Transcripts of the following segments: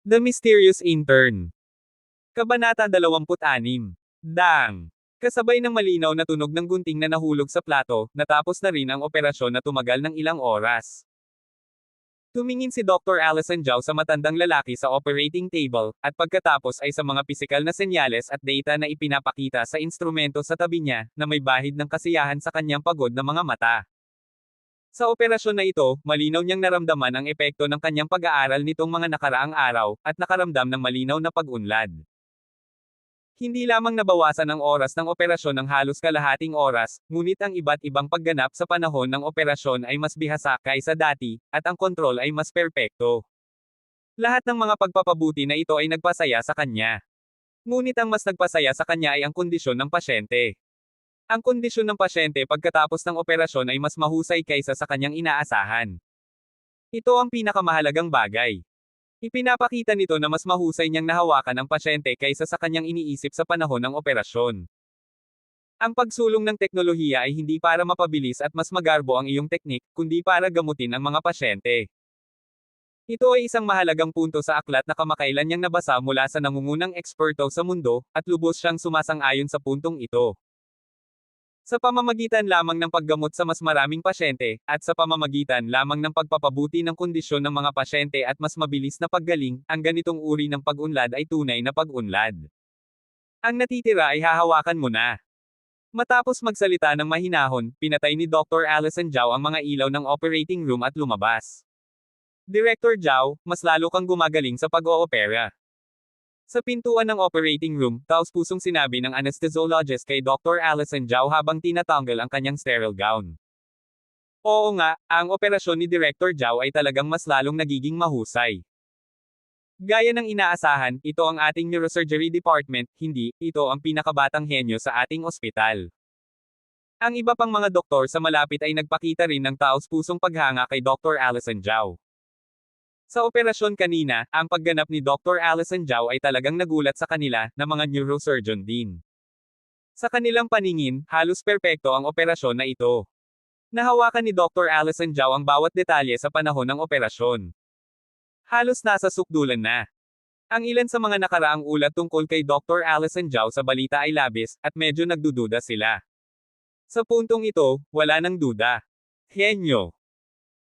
The Mysterious Intern. Kabanata 26. Dang! Kasabay ng malinaw na tunog ng gunting na nahulog sa plato, natapos na rin ang operasyon na tumagal ng ilang oras. Tumingin si Dr. Allison Zhao sa matandang lalaki sa operating table, at pagkatapos ay sa mga pisikal na senyales at data na ipinapakita sa instrumento sa tabi niya, na may bahid ng kasiyahan sa kanyang pagod na mga mata. Sa operasyon na ito, malinaw niyang naramdaman ang epekto ng kanyang pag-aaral nitong mga nakaraang araw, at nakaramdam ng malinaw na pag-unlad. Hindi lamang nabawasan ang oras ng operasyon ng halos kalahating oras, ngunit ang iba't ibang pagganap sa panahon ng operasyon ay mas bihasa kaysa dati, at ang kontrol ay mas perpekto. Lahat ng mga pagpapabuti na ito ay nagpasaya sa kanya. Ngunit ang mas nagpasaya sa kanya ay ang kondisyon ng pasyente. Ang kondisyon ng pasyente pagkatapos ng operasyon ay mas mahusay kaysa sa kanyang inaasahan. Ito ang pinakamahalagang bagay. Ipinapakita nito na mas mahusay niyang nahawakan ang pasyente kaysa sa kanyang iniisip sa panahon ng operasyon. Ang pagsulong ng teknolohiya ay hindi para mapabilis at mas magarbo ang iyong teknik, kundi para gamutin ang mga pasyente. Ito ay isang mahalagang punto sa aklat na kamakailan niyang nabasa mula sa nangungunang eksperto sa mundo, at lubos siyang sumasang-ayon sa puntong ito. Sa pamamagitan lamang ng paggamot sa mas maraming pasyente, at sa pamamagitan lamang ng pagpapabuti ng kondisyon ng mga pasyente at mas mabilis na paggaling, ang ganitong uri ng pag-unlad ay tunay na pag-unlad. Ang natitira ay hahawakan mo na. Matapos magsalita ng mahinahon, pinatay ni Dr. Allison Zhao ang mga ilaw ng operating room at lumabas. Director Zhao, mas lalo kang gumagaling sa pag-oopera. Sa pintuan ng operating room, taos-pusong sinabi ng anesthesiologist kay Dr. Allison Zhao habang tinatanggal ang kanyang sterile gown. Oo nga, ang operasyon ni Director Zhao ay talagang mas lalong nagiging mahusay. Gaya ng inaasahan, ito ang ating neurosurgery department, hindi, ito ang pinakabatang henyo sa ating ospital. Ang iba pang mga doktor sa malapit ay nagpakita rin ng taos-pusong paghanga kay Dr. Allison Zhao. Sa operasyon kanina, ang pagganap ni Dr. Allison Zhao ay talagang nagulat sa kanila, na mga neurosurgeon din. Sa kanilang paningin, halos perpekto ang operasyon na ito. Nahawakan ni Dr. Allison Zhao ang bawat detalye sa panahon ng operasyon. Halos nasa sukdulan na. Ang ilan sa mga nakaraang ulat tungkol kay Dr. Allison Zhao sa balita ay labis, at medyo nagdududa sila. Sa puntong ito, wala nang duda. Henyo.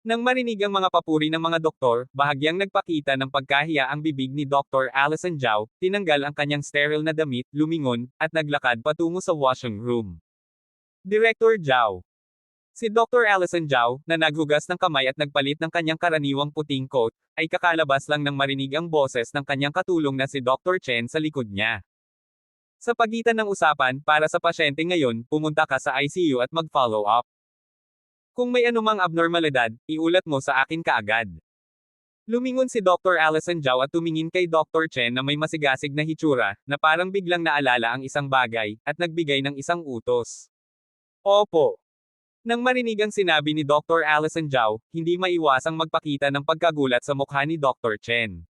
Nang marinig ang mga papuri ng mga doktor, bahagyang nagpakita ng pagkahiya ang bibig ni Dr. Allison Zhao, tinanggal ang kanyang sterile na damit, lumingon, at naglakad patungo sa washing room. Director Zhao. Si Dr. Allison Zhao, na naghugas ng kamay at nagpalit ng kanyang karaniwang puting coat, ay kakalabas lang nang marinig ang boses ng kanyang katulong na si Dr. Chen sa likod niya. Sa pagitan ng usapan, para sa pasyente ngayon, pumunta ka sa ICU at mag-follow up. Kung may anumang abnormalidad, iulat mo sa akin kaagad. Lumingon si Dr. Allison Zhao at tumingin kay Dr. Chen na may masigasig na hitsura, na parang biglang naalala ang isang bagay, at nagbigay ng isang utos. Opo. Nang marinig ang sinabi ni Dr. Allison Zhao, hindi maiwasang magpakita ng pagkagulat sa mukha ni Dr. Chen.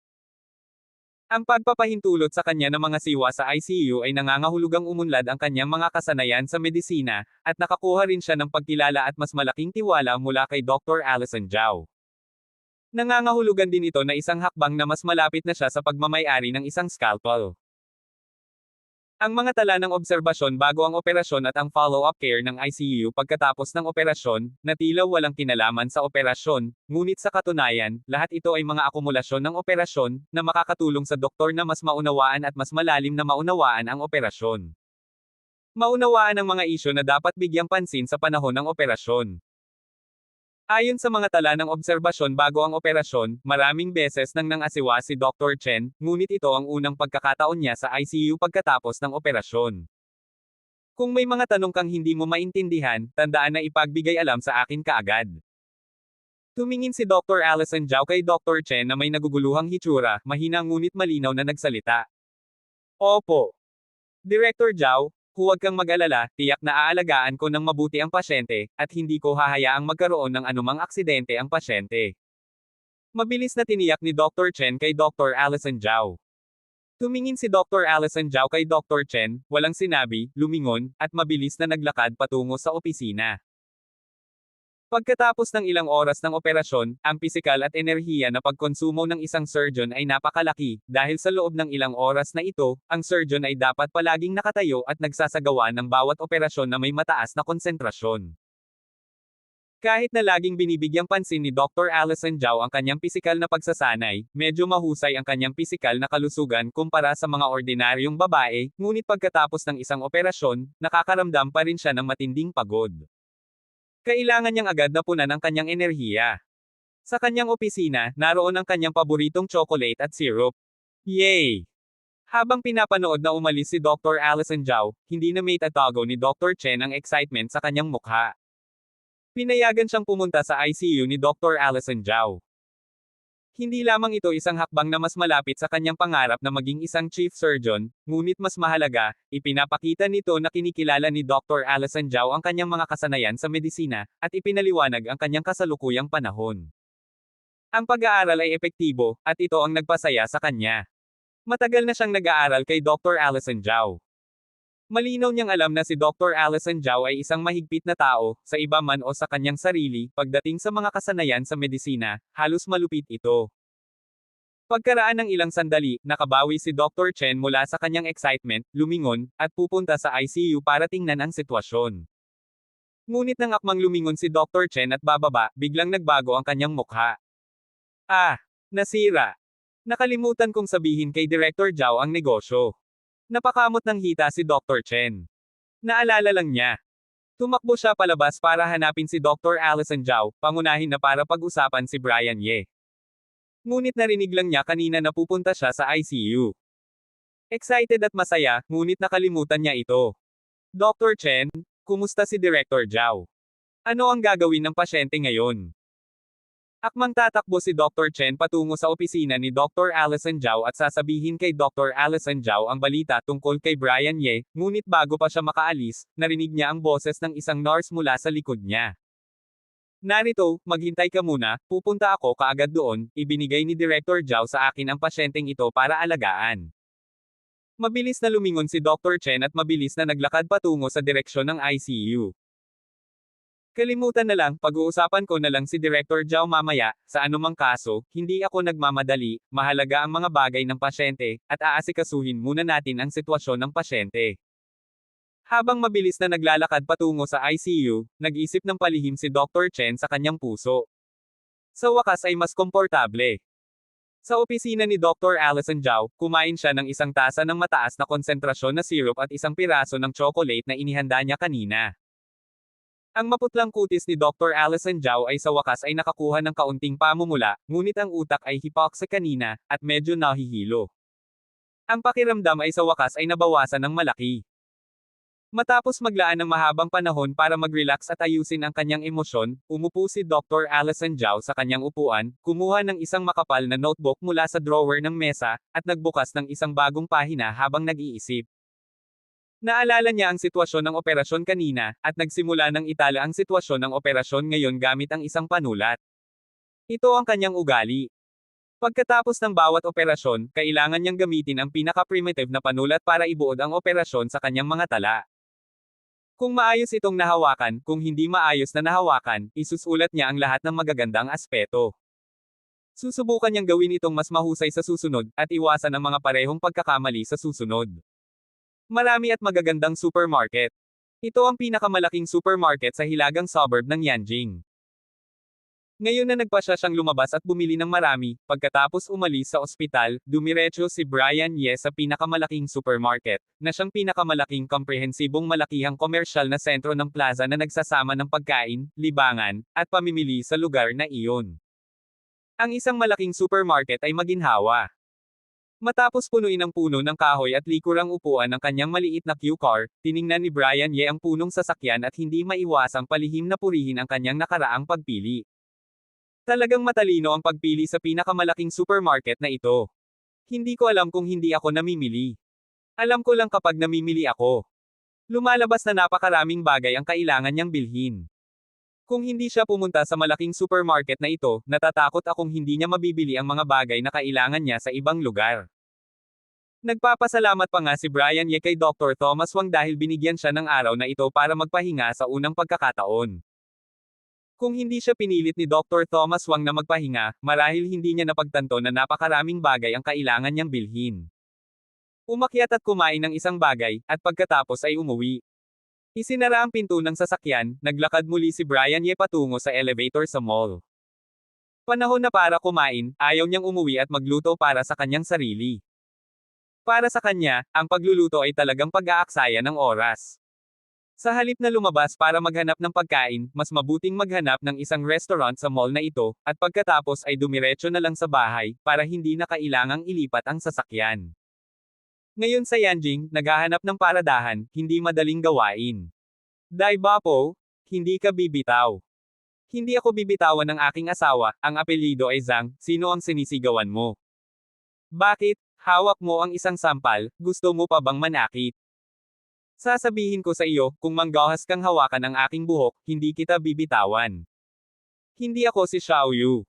Ang pagpapahintulot sa kanya ng mga siwa sa ICU ay nangangahulugang umunlad ang kanyang mga kasanayan sa medisina, at nakakuha rin siya ng pagkilala at mas malaking tiwala mula kay Dr. Allison Zhao. Nangangahulugan din ito na isang hakbang na mas malapit na siya sa pagmamay-ari ng isang scalpel. Ang mga tala ng obserbasyon bago ang operasyon at ang follow-up care ng ICU pagkatapos ng operasyon, na tila walang kinalaman sa operasyon, ngunit sa katunayan, lahat ito ay mga akumulasyon ng operasyon, na makakatulong sa doktor na mas maunawaan at mas malalim na maunawaan ang operasyon. Maunawaan ang mga isyu na dapat bigyang pansin sa panahon ng operasyon. Ayon sa mga tala ng obserbasyon bago ang operasyon, maraming beses nang nangasiwa si Dr. Chen, ngunit ito ang unang pagkakataon niya sa ICU pagkatapos ng operasyon. Kung may mga tanong kang hindi mo maintindihan, tandaan na ipagbigay alam sa akin kaagad. Tumingin si Dr. Allison Zhao kay Dr. Chen na may naguguluhang hitsura, mahina ngunit malinaw na nagsalita. Opo. Director Zhao, huwag kang mag-alala, tiyak na aalagaan ko ng mabuti ang pasyente, at hindi ko hahayaang magkaroon ng anumang aksidente ang pasyente. Mabilis na tiniyak ni Dr. Chen kay Dr. Allison Zhao. Tumingin si Dr. Allison Zhao kay Dr. Chen, walang sinabi, lumingon, at mabilis na naglakad patungo sa opisina. Pagkatapos ng ilang oras ng operasyon, ang pisikal at enerhiya na pagkonsumo ng isang surgeon ay napakalaki, dahil sa loob ng ilang oras na ito, ang surgeon ay dapat palaging nakatayo at nagsasagawa ng bawat operasyon na may mataas na konsentrasyon. Kahit na laging binibigyang pansin ni Dr. Allison Zhao ang kanyang pisikal na pagsasanay, medyo mahusay ang kanyang pisikal na kalusugan kumpara sa mga ordinaryong babae, ngunit pagkatapos ng isang operasyon, nakakaramdam pa rin siya ng matinding pagod. Kailangan niyang agad na punan ang kanyang enerhiya. Sa kanyang opisina, naroon ang kanyang paboritong chocolate at syrup. Yay! Habang pinapanood na umalis si Dr. Allison Zhao, hindi na may tatago ni Dr. Chen ang excitement sa kanyang mukha. Pinayagan siyang pumunta sa ICU ni Dr. Allison Zhao. Hindi lamang ito isang hakbang na mas malapit sa kanyang pangarap na maging isang chief surgeon, ngunit mas mahalaga, ipinapakita nito na kinikilala ni Dr. Allison Zhao ang kanyang mga kasanayan sa medisina, at ipinaliwanag ang kanyang kasalukuyang panahon. Ang pag-aaral ay epektibo, at ito ang nagpasaya sa kanya. Matagal na siyang nag-aaral kay Dr. Allison Zhao. Malinaw niyang alam na si Dr. Allison Zhao ay isang mahigpit na tao, sa iba man o sa kanyang sarili, pagdating sa mga kasanayan sa medisina, halos malupit ito. Pagkaraan ng ilang sandali, nakabawi si Dr. Chen mula sa kanyang excitement, lumingon, at pupunta sa ICU para tingnan ang sitwasyon. Ngunit nang akmang lumingon si Dr. Chen at bababa, biglang nagbago ang kanyang mukha. Ah! Nasira! Nakalimutan kong sabihin kay Director Zhao ang negosyo. Napakamot ng hita si Dr. Chen. Naalala lang niya. Tumakbo siya palabas para hanapin si Dr. Allison Zhao, pangunahin na para pag-usapan si Brian Ye. Ngunit narinig lang niya kanina na pupunta siya sa ICU. Excited at masaya, ngunit nakalimutan niya ito. Dr. Chen, kumusta si Director Zhao? Ano ang gagawin ng pasyente ngayon? Akmang tatakbo si Dr. Chen patungo sa opisina ni Dr. Allison Zhao at sasabihin kay Dr. Allison Zhao ang balita tungkol kay Brian Ye, ngunit bago pa siya makaalis, narinig niya ang boses ng isang nurse mula sa likod niya. Narito, maghintay ka muna, pupunta ako kaagad doon, ibinigay ni Director Zhao sa akin ang pasyenteng ito para alagaan. Mabilis na lumingon si Dr. Chen at mabilis na naglakad patungo sa direksyon ng ICU. Kalimutan na lang, pag-uusapan ko na lang si Director Zhao mamaya, sa anumang kaso, hindi ako nagmamadali, mahalaga ang mga bagay ng pasyente, at aasikasuhin muna natin ang sitwasyon ng pasyente. Habang mabilis na naglalakad patungo sa ICU, nag-isip ng palihim si Dr. Chen sa kanyang puso. Sa wakas ay mas komportable. Sa opisina ni Dr. Allison Zhao, kumain siya ng isang tasa ng mataas na konsentrasyon na syrup at isang piraso ng chocolate na inihanda niya kanina. Ang maputlang kutis ni Dr. Allison Zhao ay sa wakas ay nakakuha ng kaunting pamumula, ngunit ang utak ay hipoxia kanina, at medyo nahihilo. Ang pakiramdam ay sa wakas ay nabawasan ng malaki. Matapos maglaan ng mahabang panahon para mag-relax at ayusin ang kanyang emosyon, umupo si Dr. Allison Zhao sa kanyang upuan, kumuha ng isang makapal na notebook mula sa drawer ng mesa, at nagbukas ng isang bagong pahina habang nag-iisip. Naalala niya ang sitwasyon ng operasyon kanina, at nagsimula ng itala ang sitwasyon ng operasyon ngayon gamit ang isang panulat. Ito ang kanyang ugali. Pagkatapos ng bawat operasyon, kailangan niyang gamitin ang pinaka-primitive na panulat para ibuod ang operasyon sa kanyang mga tala. Kung maayos itong nahawakan, kung hindi maayos na nahawakan, isusulat niya ang lahat ng magagandang aspeto. Susubukan niyang gawin itong mas mahusay sa susunod, at iwasan ang mga parehong pagkakamali sa susunod. Marami at magagandang supermarket. Ito ang pinakamalaking supermarket sa hilagang suburb ng Yanjing. Ngayon na nagpasya siyang lumabas at bumili ng marami, pagkatapos umalis sa ospital, dumiretso si Brian Ye sa pinakamalaking supermarket, na siyang pinakamalaking komprehensibong malakihang komersyal na sentro ng plaza na nagsasama ng pagkain, libangan, at pamimili sa lugar na iyon. Ang isang malaking supermarket ay maginhawa. Matapos punuin ang puno ng kahoy at likurang upuan ng kanyang maliit na Q-car, tiningnan ni Brian Ye ang punong sasakyan at hindi maiwasang palihim na purihin ang kanyang nakaraang pagpili. Talagang matalino ang pagpili sa pinakamalaking supermarket na ito. Hindi ko alam kung hindi ako namimili. Alam ko lang kapag namimili ako. Lumalabas na napakaraming bagay ang kailangan niyang bilhin. Kung hindi siya pumunta sa malaking supermarket na ito, natatakot akong hindi niya mabibili ang mga bagay na kailangan niya sa ibang lugar. Nagpapasalamat pa nga si Brian Ye kay Dr. Thomas Wang dahil binigyan siya ng araw na ito para magpahinga sa unang pagkakataon. Kung hindi siya pinilit ni Dr. Thomas Wang na magpahinga, marahil hindi niya napagtanto na napakaraming bagay ang kailangan niyang bilhin. Umakyat at kumain ng isang bagay, at pagkatapos ay umuwi. Isinara ang pinto ng sasakyan, naglakad muli si Brian Ye patungo sa elevator sa mall. Panahon na para kumain, ayaw niyang umuwi at magluto para sa kanyang sarili. Para sa kanya, ang pagluluto ay talagang pag-aaksaya ng oras. Sa halip na lumabas para maghanap ng pagkain, mas mabuting maghanap ng isang restaurant sa mall na ito, at pagkatapos ay dumiretso na lang sa bahay, para hindi na kailangang ilipat ang sasakyan. Ngayon sa Yanjing, naghahanap ng paradahan, hindi madaling gawain. Dai ba po? Hindi ka bibitaw. Hindi ako bibitawan ng aking asawa, ang apelyido ay Zhang, sino ang sinisigawan mo? Bakit? Hawak mo ang isang sampal, gusto mo pa bang manakit? Sasabihin ko sa iyo, kung manggahas kang hawakan ang aking buhok, hindi kita bibitawan. Hindi ako si Xiao Yu.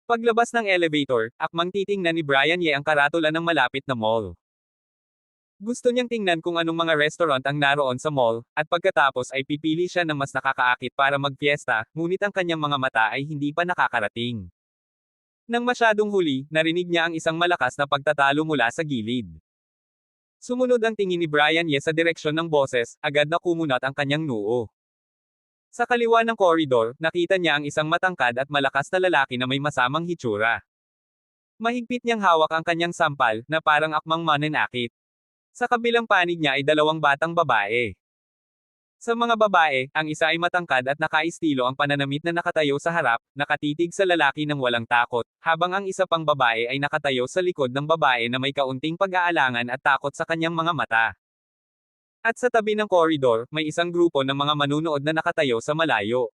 Paglabas ng elevator, akmang titingnan ni Brian Ye ang karatula ng malapit na mall. Gusto niyang tingnan kung anong mga restaurant ang naroon sa mall, at pagkatapos ay pipili siya ng mas nakakaakit para magfiesta, ngunit ang kanyang mga mata ay hindi pa nakakarating. Nang masyadong huli, narinig niya ang isang malakas na pagtatalo mula sa gilid. Sumunod ang tingin ni Brian Ye sa direksyon ng boses, agad na kumunat ang kanyang noo. Sa kaliwa ng koridor, nakita niya ang isang matangkad at malakas na lalaki na may masamang hitsura. Mahigpit niyang hawak ang kanyang sampal, na parang akmang mananakit. Sa kabilang panig niya ay dalawang batang babae. Sa mga babae, ang isa ay matangkad at nakaistilo ang pananamit na nakatayo sa harap, nakatitig sa lalaki ng walang takot, habang ang isa pang babae ay nakatayo sa likod ng babae na may kaunting pag-aalangan at takot sa kanyang mga mata. At sa tabi ng koridor, may isang grupo ng mga manunood na nakatayo sa malayo.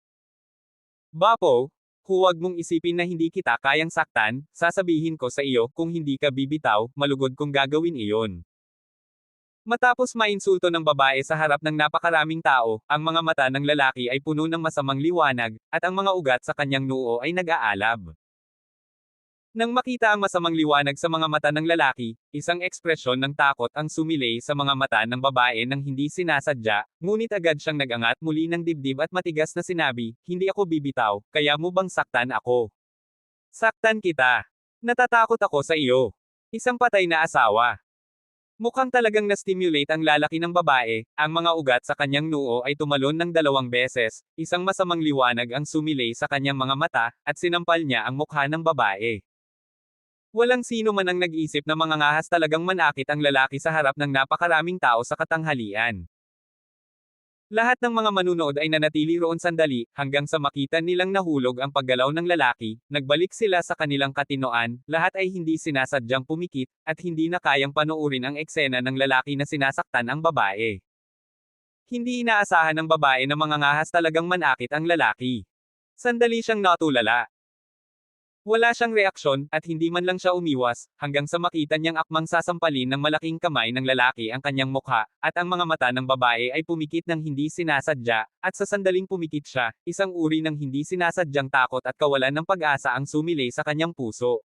Bapo, huwag mong isipin na hindi kita kayang saktan, sasabihin ko sa iyo, kung hindi ka bibitaw, malugod kong gagawin iyon. Matapos mainsulto ng babae sa harap ng napakaraming tao, ang mga mata ng lalaki ay puno ng masamang liwanag, at ang mga ugat sa kanyang noo ay nag-aalab. Nang makita ang masamang liwanag sa mga mata ng lalaki, isang ekspresyon ng takot ang sumilay sa mga mata ng babae nang hindi sinasadya, ngunit agad siyang nagangat muli ng dibdib at matigas na sinabi, hindi ako bibitaw, kaya mo bang saktan ako? Saktan kita. Natatakot ako sa iyo. Isang patay na asawa. Mukhang talagang na-stimulate ang lalaki ng babae, ang mga ugat sa kanyang noo ay tumalon ng 2 beses, isang masamang liwanag ang sumilay sa kanyang mga mata, at sinampal niya ang mukha ng babae. Walang sino man ang nag-isip na mangangahas talagang manakit ang lalaki sa harap ng napakaraming tao sa katanghalian. Lahat ng mga manunood ay nanatili roon sandali, hanggang sa makita nilang nahulog ang paggalaw ng lalaki, nagbalik sila sa kanilang katinoan, lahat ay hindi sinasadyang pumikit, at hindi na kayang panoorin ang eksena ng lalaki na sinasaktan ang babae. Hindi inaasahan ng babae na mangangahas talagang manakit ang lalaki. Sandali siyang natulala. Wala siyang reaksyon, at hindi man lang siya umiwas, hanggang sa makita niyang akmang sasampalin ng malaking kamay ng lalaki ang kanyang mukha, at ang mga mata ng babae ay pumikit ng hindi sinasadya, at sa sandaling pumikit siya, isang uri ng hindi sinasadyang takot at kawalan ng pag-asa ang sumilay sa kanyang puso.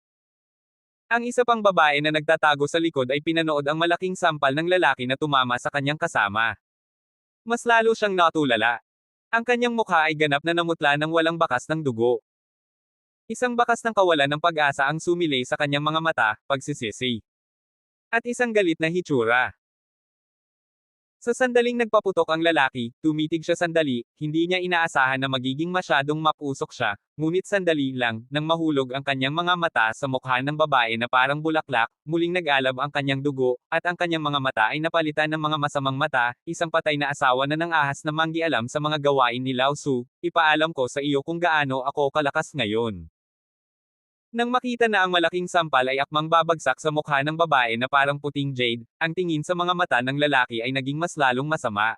Ang isa pang babae na nagtatago sa likod ay pinanood ang malaking sampal ng lalaki na tumama sa kanyang kasama. Mas lalo siyang natulala. Ang kanyang mukha ay ganap na namutla ng walang bakas ng dugo. Isang bakas ng kawalan ng pag-asa ang sumilay sa kanyang mga mata, pagsisisi. At isang galit na hitsura. Sa sandaling nagpaputok ang lalaki, tumitig siya sandali, hindi niya inaasahan na magiging masyadong mapusok siya, ngunit sandali lang, nang mahulog ang kanyang mga mata sa mukha ng babae na parang bulaklak, muling nag-alab ang kanyang dugo, at ang kanyang mga mata ay napalitan ng mga masamang mata, isang patay na asawa na nang-ahas na manggialam sa mga gawain ni Lao Su, ipaalam ko sa iyo kung gaano ako kalakas ngayon. Nang makita na ang malaking sampal ay akmang babagsak sa mukha ng babae na parang puting jade, ang tingin sa mga mata ng lalaki ay naging mas lalong masama.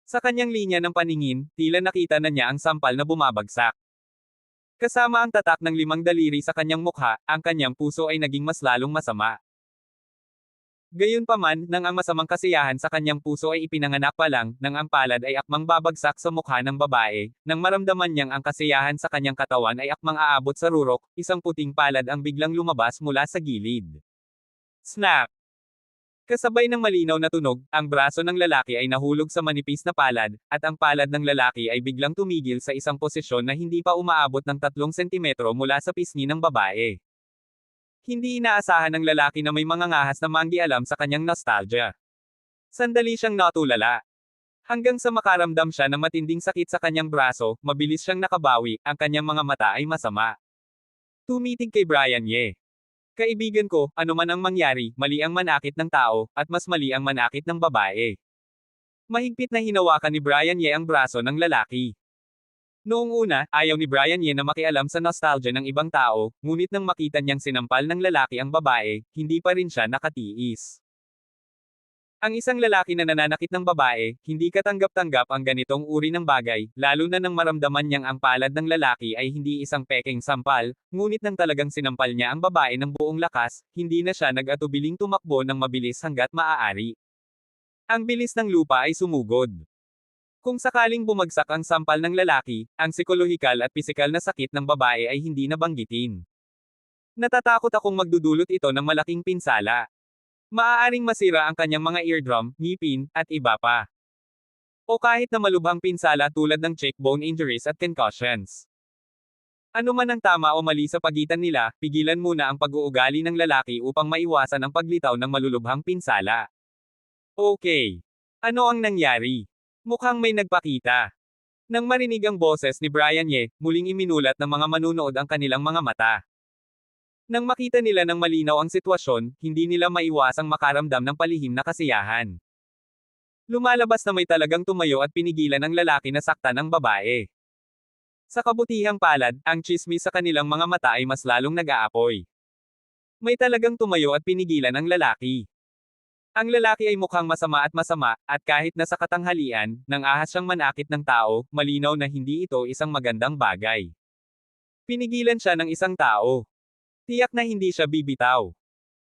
Sa kanyang linya ng paningin, tila nakita na niya ang sampal na bumabagsak. Kasama ang tatak ng 5 daliri sa kanyang mukha, ang kanyang puso ay naging mas lalong masama. Gayunpaman, nang ang masamang kasiyahan sa kanyang puso ay ipinanganak pa lang, nang ang palad ay akmang babagsak sa mukha ng babae, nang maramdaman niyang ang kasiyahan sa kanyang katawan ay akmang aabot sa rurok, isang puting palad ang biglang lumabas mula sa gilid. Snap! Kasabay ng malinaw na tunog, ang braso ng lalaki ay nahulog sa manipis na palad, at ang palad ng lalaki ay biglang tumigil sa isang posisyon na hindi pa umaabot ng 3 sentimetro mula sa pisngi ng babae. Hindi inaasahan ng lalaki na may mga ngahas na manggialam sa kanyang nostalgia. Sandali siyang natulala. Hanggang sa makaramdam siya ng matinding sakit sa kanyang braso, mabilis siyang nakabawi, ang kanyang mga mata ay masama. Tumitig kay Brian Ye. Kaibigan ko, ano man ang mangyari, mali ang manakit ng tao, at mas mali ang manakit ng babae. Mahigpit na hinawakan ni Brian Ye ang braso ng lalaki. Noong una, ayaw ni Brian Ye na makialam sa nostalgia ng ibang tao, ngunit nang makita niyang sinampal ng lalaki ang babae, hindi pa rin siya nakatiis. Ang isang lalaki na nananakit ng babae, hindi katanggap-tanggap ang ganitong uri ng bagay, lalo na nang maramdaman niyang ang palad ng lalaki ay hindi isang pekeng sampal, ngunit nang talagang sinampal niya ang babae ng buong lakas, hindi na siya nag-atubiling tumakbo ng mabilis hanggat maaari. Ang bilis ng lupa ay sumugod. Kung sakaling bumagsak ang sampal ng lalaki, ang psikolohikal at pisikal na sakit ng babae ay hindi nabanggitin. Natatakot akong magdudulot ito ng malaking pinsala. Maaaring masira ang kanyang mga eardrum, ngipin, at iba pa. O kahit na malubhang pinsala tulad ng cheekbone injuries at concussions. Ano man ang tama o mali sa pagitan nila, pigilan muna ang pag-uugali ng lalaki upang maiwasan ang paglitaw ng malulubhang pinsala. Okay. Ano ang nangyari? Mukhang may nagpakita. Nang marinig ang boses ni Brian Ye, muling iminulat ng mga manunood ang kanilang mga mata. Nang makita nila ng malinaw ang sitwasyon, hindi nila maiwasang makaramdam ng palihim na kasiyahan. Lumalabas na may talagang tumayo at pinigilan ang lalaki na saktan ang babae. Sa kabutihang palad, ang tsismis sa kanilang mga mata ay mas lalong nag-aapoy. May talagang tumayo at pinigilan ang lalaki. Ang lalaki ay mukhang masama, at kahit nasa katanghalian, nang ahas siyang manakit ng tao, malinaw na hindi ito isang magandang bagay. Pinigilan siya ng isang tao. Tiyak na hindi siya bibitaw.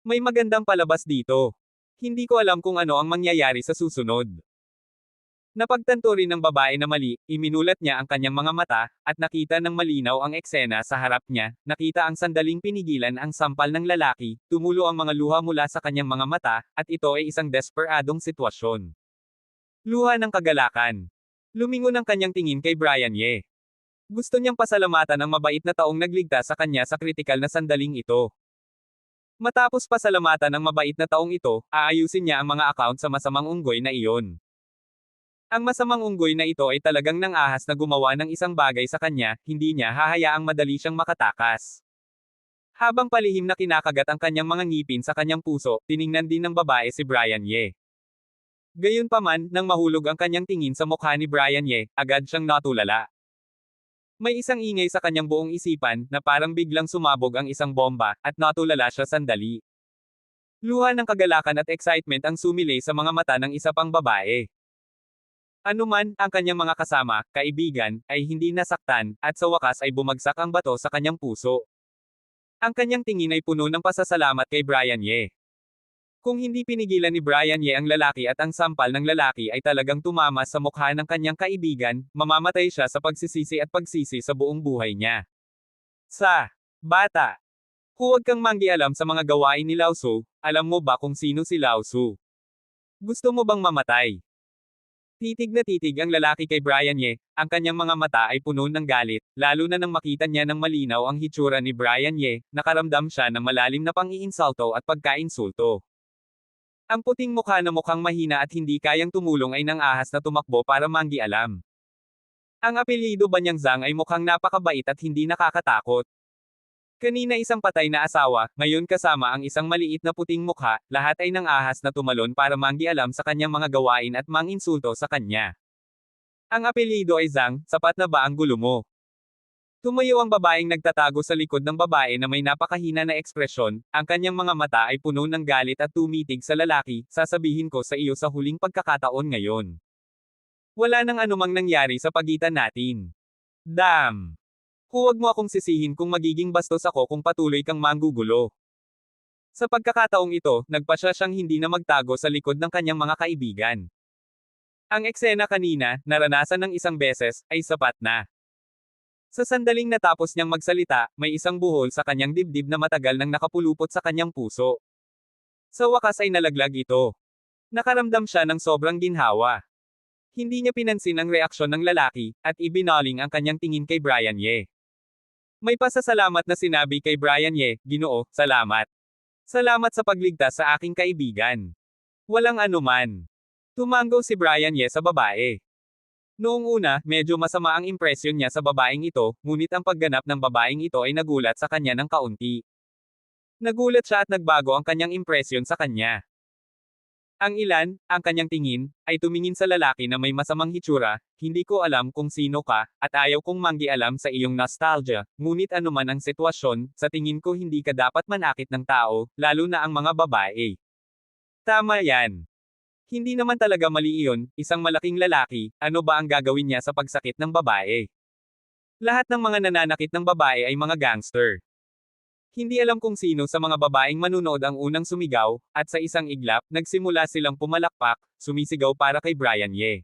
May magandang palabas dito. Hindi ko alam kung ano ang mangyayari sa susunod. Napagtanto rin ng babae na mali, iminulat niya ang kanyang mga mata, at nakita ng malinaw ang eksena sa harap niya, nakita ang sandaling pinigilan ang sampal ng lalaki, tumulo ang mga luha mula sa kanyang mga mata, at ito ay isang desperadong sitwasyon. Luha ng kagalakan. Lumingon ang kanyang tingin kay Brian Ye. Gusto niyang pasalamatan ang mabait na taong nagligtas sa kanya sa kritikal na sandaling ito. Matapos pasalamatan ang mabait na taong ito, aayusin niya ang mga account sa masamang unggoy na iyon. Ang masamang unggoy na ito ay talagang nang-ahas na gumawa ng isang bagay sa kanya, hindi niya hahayaang madali siyang makatakas. Habang palihim na kinakagat ang kanyang mga ngipin sa kanyang puso, tiningnan din ng babae si Brian Ye. Gayunpaman, nang mahulog ang kanyang tingin sa mukha ni Brian Ye, agad siyang natulala. May isang ingay sa kanyang buong isipan, na parang biglang sumabog ang isang bomba, at natulala siya sandali. Luha ng kagalakan at excitement ang sumilay sa mga mata ng isa pang babae. Anuman, ang kanyang mga kasama, kaibigan, ay hindi nasaktan, at sa wakas ay bumagsak ang bato sa kanyang puso. Ang kanyang tingin ay puno ng pasasalamat kay Brian Ye. Kung hindi pinigilan ni Brian Ye ang lalaki at ang sampal ng lalaki ay talagang tumama sa mukha ng kanyang kaibigan, mamamatay siya sa pagsisisi at pagsisi sa buong buhay niya. Sa bata, huwag kang manggialam sa mga gawain ni Lao Tzu, alam mo ba kung sino si Lao Tzu? Gusto mo bang mamatay? Titig na titig ang lalaki kay Brian Ye, ang kanyang mga mata ay puno ng galit, lalo na nang makita niya ng malinaw ang hitsura ni Brian Ye, nakaramdam siya ng malalim na pang-iinsulto at pagkainsulto. Ang puting mukha na mukhang mahina at hindi kayang tumulong ay nang-ahas na tumakbo para manggialam. Ang apelyido Banyang Zhang ay mukhang napakabait at hindi nakakatakot. Kanina isang patay na asawa, ngayon kasama ang isang maliit na puting mukha, lahat ay nang-ahas na tumalon para manggialam sa kanyang mga gawain at manginsulto sa kanya. Ang apelyido ay Zhang, sapat na ba ang gulo mo? Tumayo ang babaeng nagtatago sa likod ng babae na may napakahina na ekspresyon, ang kanyang mga mata ay puno ng galit at tumitig sa lalaki, sasabihin ko sa iyo sa huling pagkakataon ngayon. Wala nang anumang nangyari sa pagitan natin. Damn! Huwag mo akong sisihin kung magiging bastos ako kung patuloy kang manggugulo. Sa pagkakataong ito, nagpasya siyang hindi na magtago sa likod ng kanyang mga kaibigan. Ang eksena kanina, naranasan ng isang beses, ay sapat na. Sa sandaling natapos niyang magsalita, may isang buhol sa kanyang dibdib na matagal nang nakapulupot sa kanyang puso. Sa wakas ay nalaglag ito. Nakaramdam siya ng sobrang ginhawa. Hindi niya pinansin ang reaksyon ng lalaki, at ibinaling ang kanyang tingin kay Brian Ye. May pasasalamat na sinabi kay Brian Ye, "Ginoo, salamat. Salamat sa pagligtas sa aking kaibigan." "Walang anuman." Tumango si Brian Ye sa babae. Noong una, medyo masama ang impresyon niya sa babaeng ito, ngunit ang pagganap ng babaeng ito ay nagulat sa kanya ng kaunti. Nagulat siya at nagbago ang kanyang impresyon sa kanya. Ang ilan, ang kanyang tingin, ay tumingin sa lalaki na may masamang hitsura, "Hindi ko alam kung sino ka, at ayaw kong manggialam sa iyong nostalgia, ngunit anuman ang sitwasyon, sa tingin ko hindi ka dapat manakit ng tao, lalo na ang mga babae." Tama yan. Hindi naman talaga mali iyon, isang malaking lalaki, ano ba ang gagawin niya sa pagsakit ng babae? Lahat ng mga nananakit ng babae ay mga gangster. Hindi alam kung sino sa mga babaeng manunood ang unang sumigaw, at sa isang iglap, nagsimula silang pumalakpak, sumisigaw para kay Brian Ye.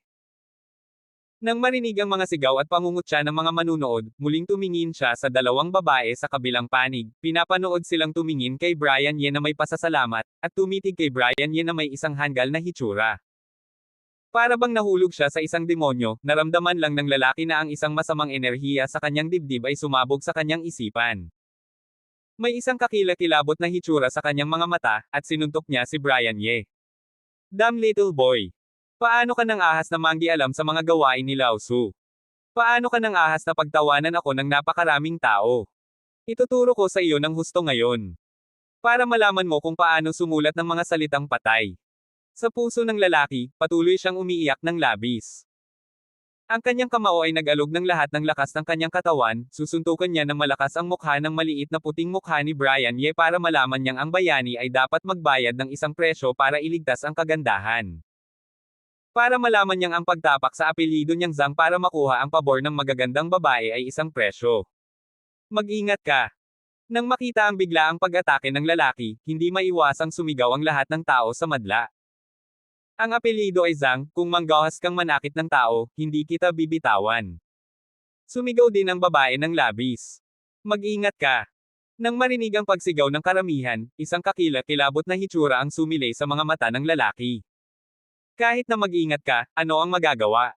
Nang marinig ang mga sigaw at pangungutya ng mga manunood, muling tumingin siya sa dalawang babae sa kabilang panig, pinapanood silang tumingin kay Brian Ye na may pasasalamat, at tumitig kay Brian Ye na may isang hanggal na hitsura. Para bang nahulog siya sa isang demonyo, naramdaman lang ng lalaki na ang isang masamang enerhiya sa kanyang dibdib ay sumabog sa kanyang isipan. May isang kakilakilabot na hitsura sa kanyang mga mata, at sinuntok niya si Brian Ye. "Damn little boy. Paano ka nang ahas na manggialam sa mga gawain ni Lao Tzu? Paano ka nang ahas na pagtawanan ako ng napakaraming tao? Ituturo ko sa iyo ng husto ngayon. Para malaman mo kung paano sumulat ng mga salitang patay." Sa puso ng lalaki, patuloy siyang umiiyak ng labis. Ang kanyang kamao ay nag-alog ng lahat ng lakas ng kanyang katawan, susuntukan niya ng malakas ang mukha ng maliit na puting mukha ni Brian Ye para malaman niyang ang bayani ay dapat magbayad ng isang presyo para iligtas ang kagandahan. Para malaman niyang ang pagtapak sa apelyido niyang Zhang para makuha ang pabor ng magagandang babae ay isang presyo. Mag-ingat ka. Nang makita ang biglaang pag-atake ng lalaki, hindi maiwasang sumigaw ang lahat ng tao sa madla. "Ang apelyido ay Zhang, kung manggahas kang manakit ng tao, hindi kita bibitawan." Sumigaw din ang babae ng labis. "Mag-ingat ka." Nang marinig ang pagsigaw ng karamihan, isang kakilakilabot na hitsura ang sumilay sa mga mata ng lalaki. Kahit na mag-ingat ka, ano ang magagawa?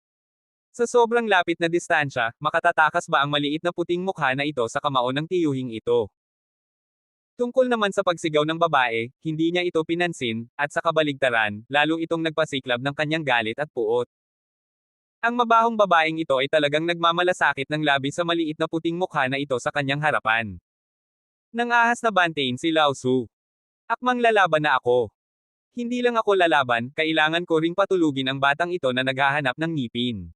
Sa sobrang lapit na distansya, makatatakas ba ang maliit na puting mukha na ito sa kamao ng tiyuhing ito? Tungkol naman sa pagsigaw ng babae, hindi niya ito pinansin, at sa kabaligtaran, lalo itong nagpasiklab ng kanyang galit at puot. Ang mabahong babaeng ito ay talagang nagmamalasakit ng labi sa maliit na puting mukha na ito sa kanyang harapan. Nang ahas na bantayin si Lao Tzu. "Akmang lalaban na ako. Hindi lang ako lalaban, kailangan ko ring patulugin ang batang ito na naghahanap ng ngipin."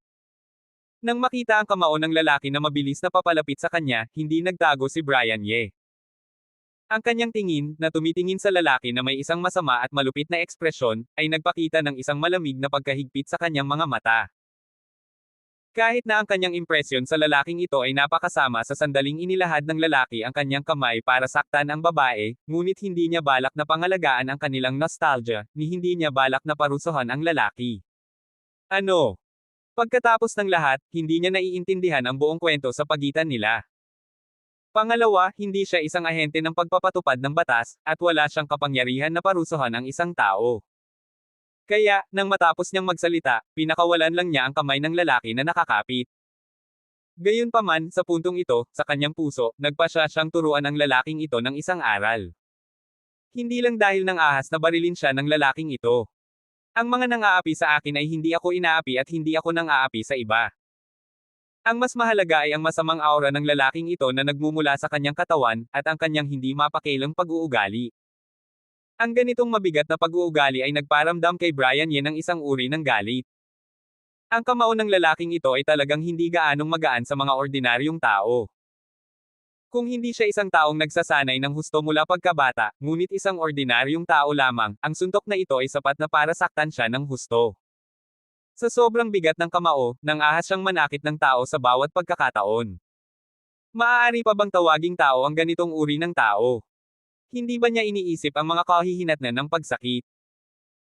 Nang makita ang kamao ng lalaki na mabilis na papalapit sa kanya, hindi nagtago si Brian Ye. Ang kanyang tingin, na tumitingin sa lalaki na may isang masama at malupit na ekspresyon, ay nagpakita ng isang malamig na pagkahigpit sa kanyang mga mata. Kahit na ang kanyang impresyon sa lalaking ito ay napakasama sa sandaling inilahad ng lalaki ang kanyang kamay para saktan ang babae, ngunit hindi niya balak na pangalagaan ang kanilang nostalgia, ni hindi niya balak na parusahan ang lalaki. Ano? Pagkatapos ng lahat, hindi niya naiintindihan ang buong kwento sa pagitan nila. Pangalawa, hindi siya isang ahente ng pagpapatupad ng batas, at wala siyang kapangyarihan na parusahan ang isang tao. Kaya, nang matapos niyang magsalita, pinakawalan lang niya ang kamay ng lalaki na nakakapit. Gayunpaman, sa puntong ito, sa kanyang puso, nagpasya siyang turuan ang lalaking ito ng isang aral. Hindi lang dahil ng ahas na barilin siya ng lalaking ito. "Ang mga nang-aapi sa akin ay hindi ako inaapi at hindi ako nang-aapi sa iba. Ang mas mahalaga ay ang masamang aura ng lalaking ito na nagmumula sa kanyang katawan, at ang kanyang hindi mapakialang pag-uugali." Ang ganitong mabigat na pag-uugali ay nagparamdam kay Brian Ye ng isang uri ng galit. Ang kamao ng lalaking ito ay talagang hindi gaanong magaan sa mga ordinaryong tao. Kung hindi siya isang taong nagsasanay ng husto mula pagkabata, ngunit isang ordinaryong tao lamang, ang suntok na ito ay sapat na para saktan siya ng husto. Sa sobrang bigat ng kamao, nang ahas siyang manakit ng tao sa bawat pagkakataon. Maaari pa bang tawaging tao ang ganitong uri ng tao? Hindi ba niya iniisip ang mga kahihinatnan ng pagsakit?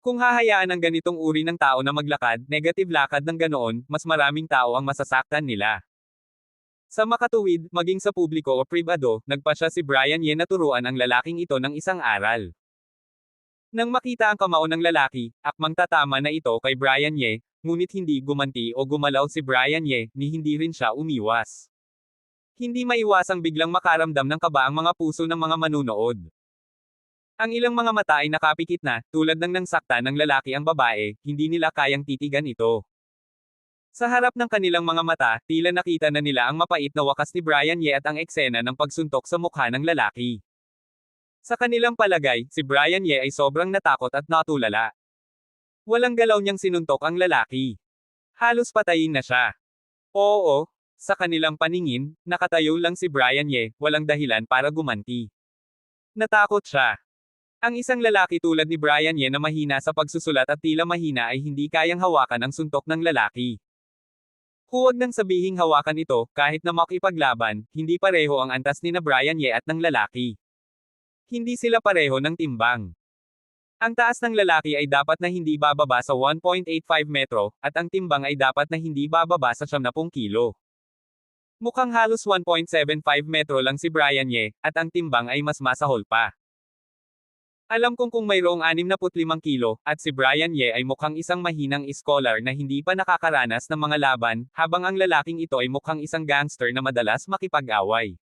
Kung hahayaan ang ganitong uri ng tao na maglakad, negative lakad ng ganoon, mas maraming tao ang masasaktan nila. Sa makatuwid, maging sa publiko o pribado, nagpasya si Brian Ye na turuan ang lalaking ito ng isang aral. Nang makita ang kamao ng lalaki, akmang tatama na ito kay Brian Ye, ngunit hindi gumanti o gumalaw si Brian Ye, ni hindi rin siya umiwas. Hindi maiwasang biglang makaramdam ng kaba ang mga puso ng mga manunood. Ang ilang mga mata ay nakapikit na, tulad ng nangsakta ng lalaki ang babae, hindi nila kayang titigan ito. Sa harap ng kanilang mga mata, tila nakita na nila ang mapait na wakas ni Brian Ye at ang eksena ng pagsuntok sa mukha ng lalaki. Sa kanilang palagay, si Brian Ye ay sobrang natakot at natulala. Walang galaw niyang sinuntok ang lalaki. Halos patayin na siya. Oo, sa kanilang paningin, nakatayo lang si Brian Ye, walang dahilan para gumanti. Natakot siya. Ang isang lalaki tulad ni Brian Ye na mahina sa pagsusulat at tila mahina ay hindi kayang hawakan ang suntok ng lalaki. Huwag nang sabihing hawakan ito, kahit na makipaglaban, hindi pareho ang antas ni na Brian Ye at ng lalaki. Hindi sila pareho ng timbang. Ang taas ng lalaki ay dapat na hindi bababa sa 1.85 metro, at ang timbang ay dapat na hindi bababa sa 70 kilo. Mukhang halos 1.75 metro lang si Brian Ye, at ang timbang ay mas masahol pa. Alam kong kung mayroong 65 kilo, at si Brian Ye ay mukhang isang mahinang scholar na hindi pa nakakaranas ng mga laban, habang ang lalaking ito ay mukhang isang gangster na madalas makipag-away.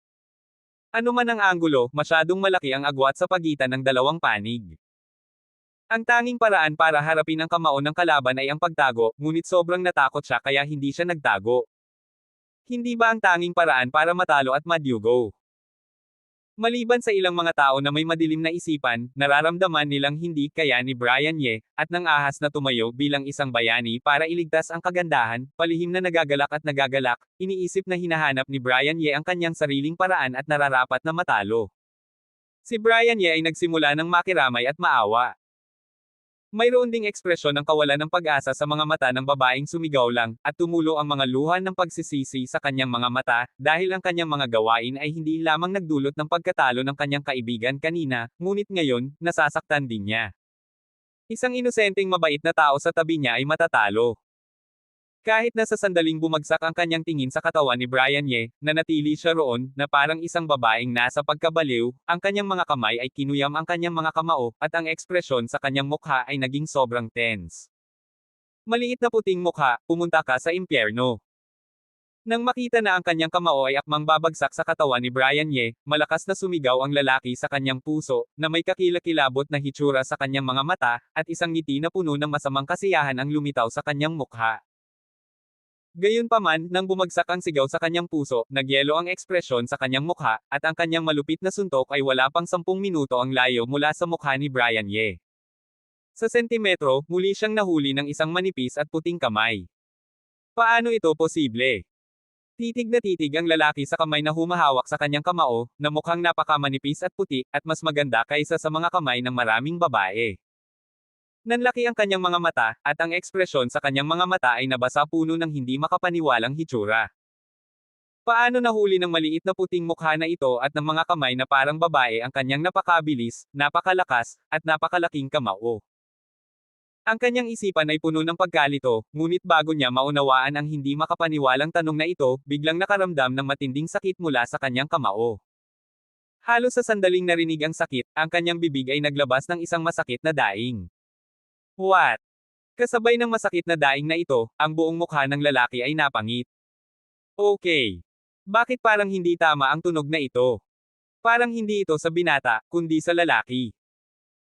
Ano man ang anggulo, masyadong malaki ang agwat sa pagitan ng dalawang panig. Ang tanging paraan para harapin ang kamao ng kalaban ay ang pagtago, ngunit sobrang natakot siya kaya hindi siya nagtago. Hindi ba ang tanging paraan para matalo at madyugo? Maliban sa ilang mga tao na may madilim na isipan, nararamdaman nilang hindi kaya ni Brian Ye, at nang ahas na tumayo bilang isang bayani para iligtas ang kagandahan, palihim na nagagalak, iniisip na hinahanap ni Brian Ye ang kanyang sariling paraan at nararapat na matalo. Si Brian Ye ay nagsimula ng makiramay at maawa. Mayroon ding ekspresyon ng kawalan ng pag-asa sa mga mata ng babaeng sumigaw lang, at tumulo ang mga luha ng pagsisisi sa kanyang mga mata, dahil ang kanyang mga gawain ay hindi lamang nagdulot ng pagkatalo ng kanyang kaibigan kanina, ngunit ngayon, nasasaktan din niya. Isang inosenteng mabait na tao sa tabi niya ay matatalo. Kahit na sa sandaling bumagsak ang kanyang tingin sa katawan ni Brian Ye, nanatili siya roon, na parang isang babaeng nasa pagkabaliw, ang kanyang mga kamay ay kinuyam ang kanyang mga kamao, at ang ekspresyon sa kanyang mukha ay naging sobrang tense. Maliit na puting mukha, pumunta ka sa impyerno. Nang makita na ang kanyang kamao ay akmang babagsak sa katawan ni Brian Ye, malakas na sumigaw ang lalaki sa kanyang puso, na may kakilakilabot na hitsura sa kanyang mga mata, at isang ngiti na puno ng masamang kasiyahan ang lumitaw sa kanyang mukha. Gayunpaman, nang bumagsak ang sigaw sa kanyang puso, nagyelo ang ekspresyon sa kanyang mukha, at ang kanyang malupit na suntok ay wala pang 10 minuto ang layo mula sa mukha ni Brian Ye. Sa sentimetro, muli siyang nahuli ng isang manipis at puting kamay. Paano ito posible? Titig na titig ang lalaki sa kamay na humahawak sa kanyang kamao, na mukhang napakamanipis at puti, at mas maganda kaysa sa mga kamay ng maraming babae. Nanlaki ang kanyang mga mata, at ang ekspresyon sa kanyang mga mata ay nabasa puno ng hindi makapaniwalang hitsura. Paano nahuli ng maliit na puting mukha na ito at ng mga kamay na parang babae ang kanyang napakabilis, napakalakas, at napakalaking kamao? Ang kanyang isipan ay puno ng pagkalito, ngunit bago niya maunawaan ang hindi makapaniwalang tanong na ito, biglang nakaramdam ng matinding sakit mula sa kanyang kamao. Halos sa sandaling narinig ang sakit, ang kanyang bibig ay naglabas ng isang masakit na daing. What? Kasabay ng masakit na daing na ito, ang buong mukha ng lalaki ay napangit. Okay. Bakit parang hindi tama ang tunog na ito? Parang hindi ito sa binata, kundi sa lalaki.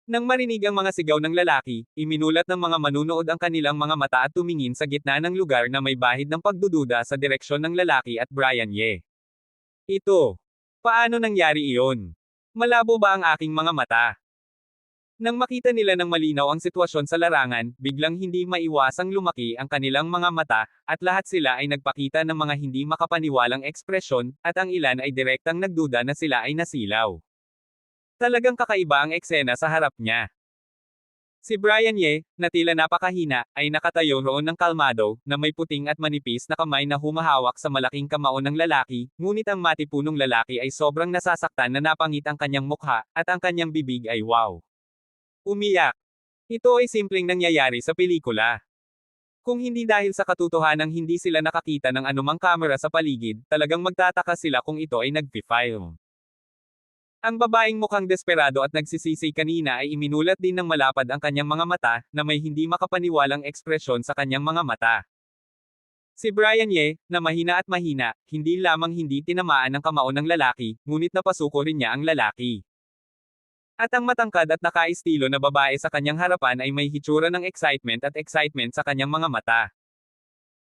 Nang marinig ang mga sigaw ng lalaki, iminulat ng mga manunood ang kanilang mga mata at tumingin sa gitna ng lugar na may bahid ng pagdududa sa direksyon ng lalaki at Brian Ye. Ito. Paano nangyari iyon? Malabo ba ang aking mga mata? Nang makita nila ng malinaw ang sitwasyon sa larangan, biglang hindi maiwasang lumaki ang kanilang mga mata, at lahat sila ay nagpakita ng mga hindi makapaniwalang ekspresyon, at ang ilan ay direktang nagduda na sila ay nasilaw. Talagang kakaiba ang eksena sa harap niya. Si Brian Ye, na tila napakahina, ay nakatayo roon ng kalmado, na may puting at manipis na kamay na humahawak sa malaking kamao ng lalaki, ngunit ang matipunong lalaki ay sobrang nasasaktan na napangit ang kanyang mukha, at ang kanyang bibig ay wow. Umiyak. Ito ay simpleng nangyayari sa pelikula. Kung hindi dahil sa katotohanang hindi sila nakakita ng anumang kamera sa paligid, talagang magtataka sila kung ito ay nagpi-film. Ang babaeng mukhang desperado at nagsisisi kanina ay iminulat din ng malapad ang kanyang mga mata, na may hindi makapaniwalang ekspresyon sa kanyang mga mata. Si Brian Ye, na mahina at mahina, hindi lamang hindi tinamaan ng kamao ng lalaki, ngunit napasuko rin niya ang lalaki. At ang matangkad at nakaistilo na babae sa kanyang harapan ay may hitsura ng excitement sa kanyang mga mata.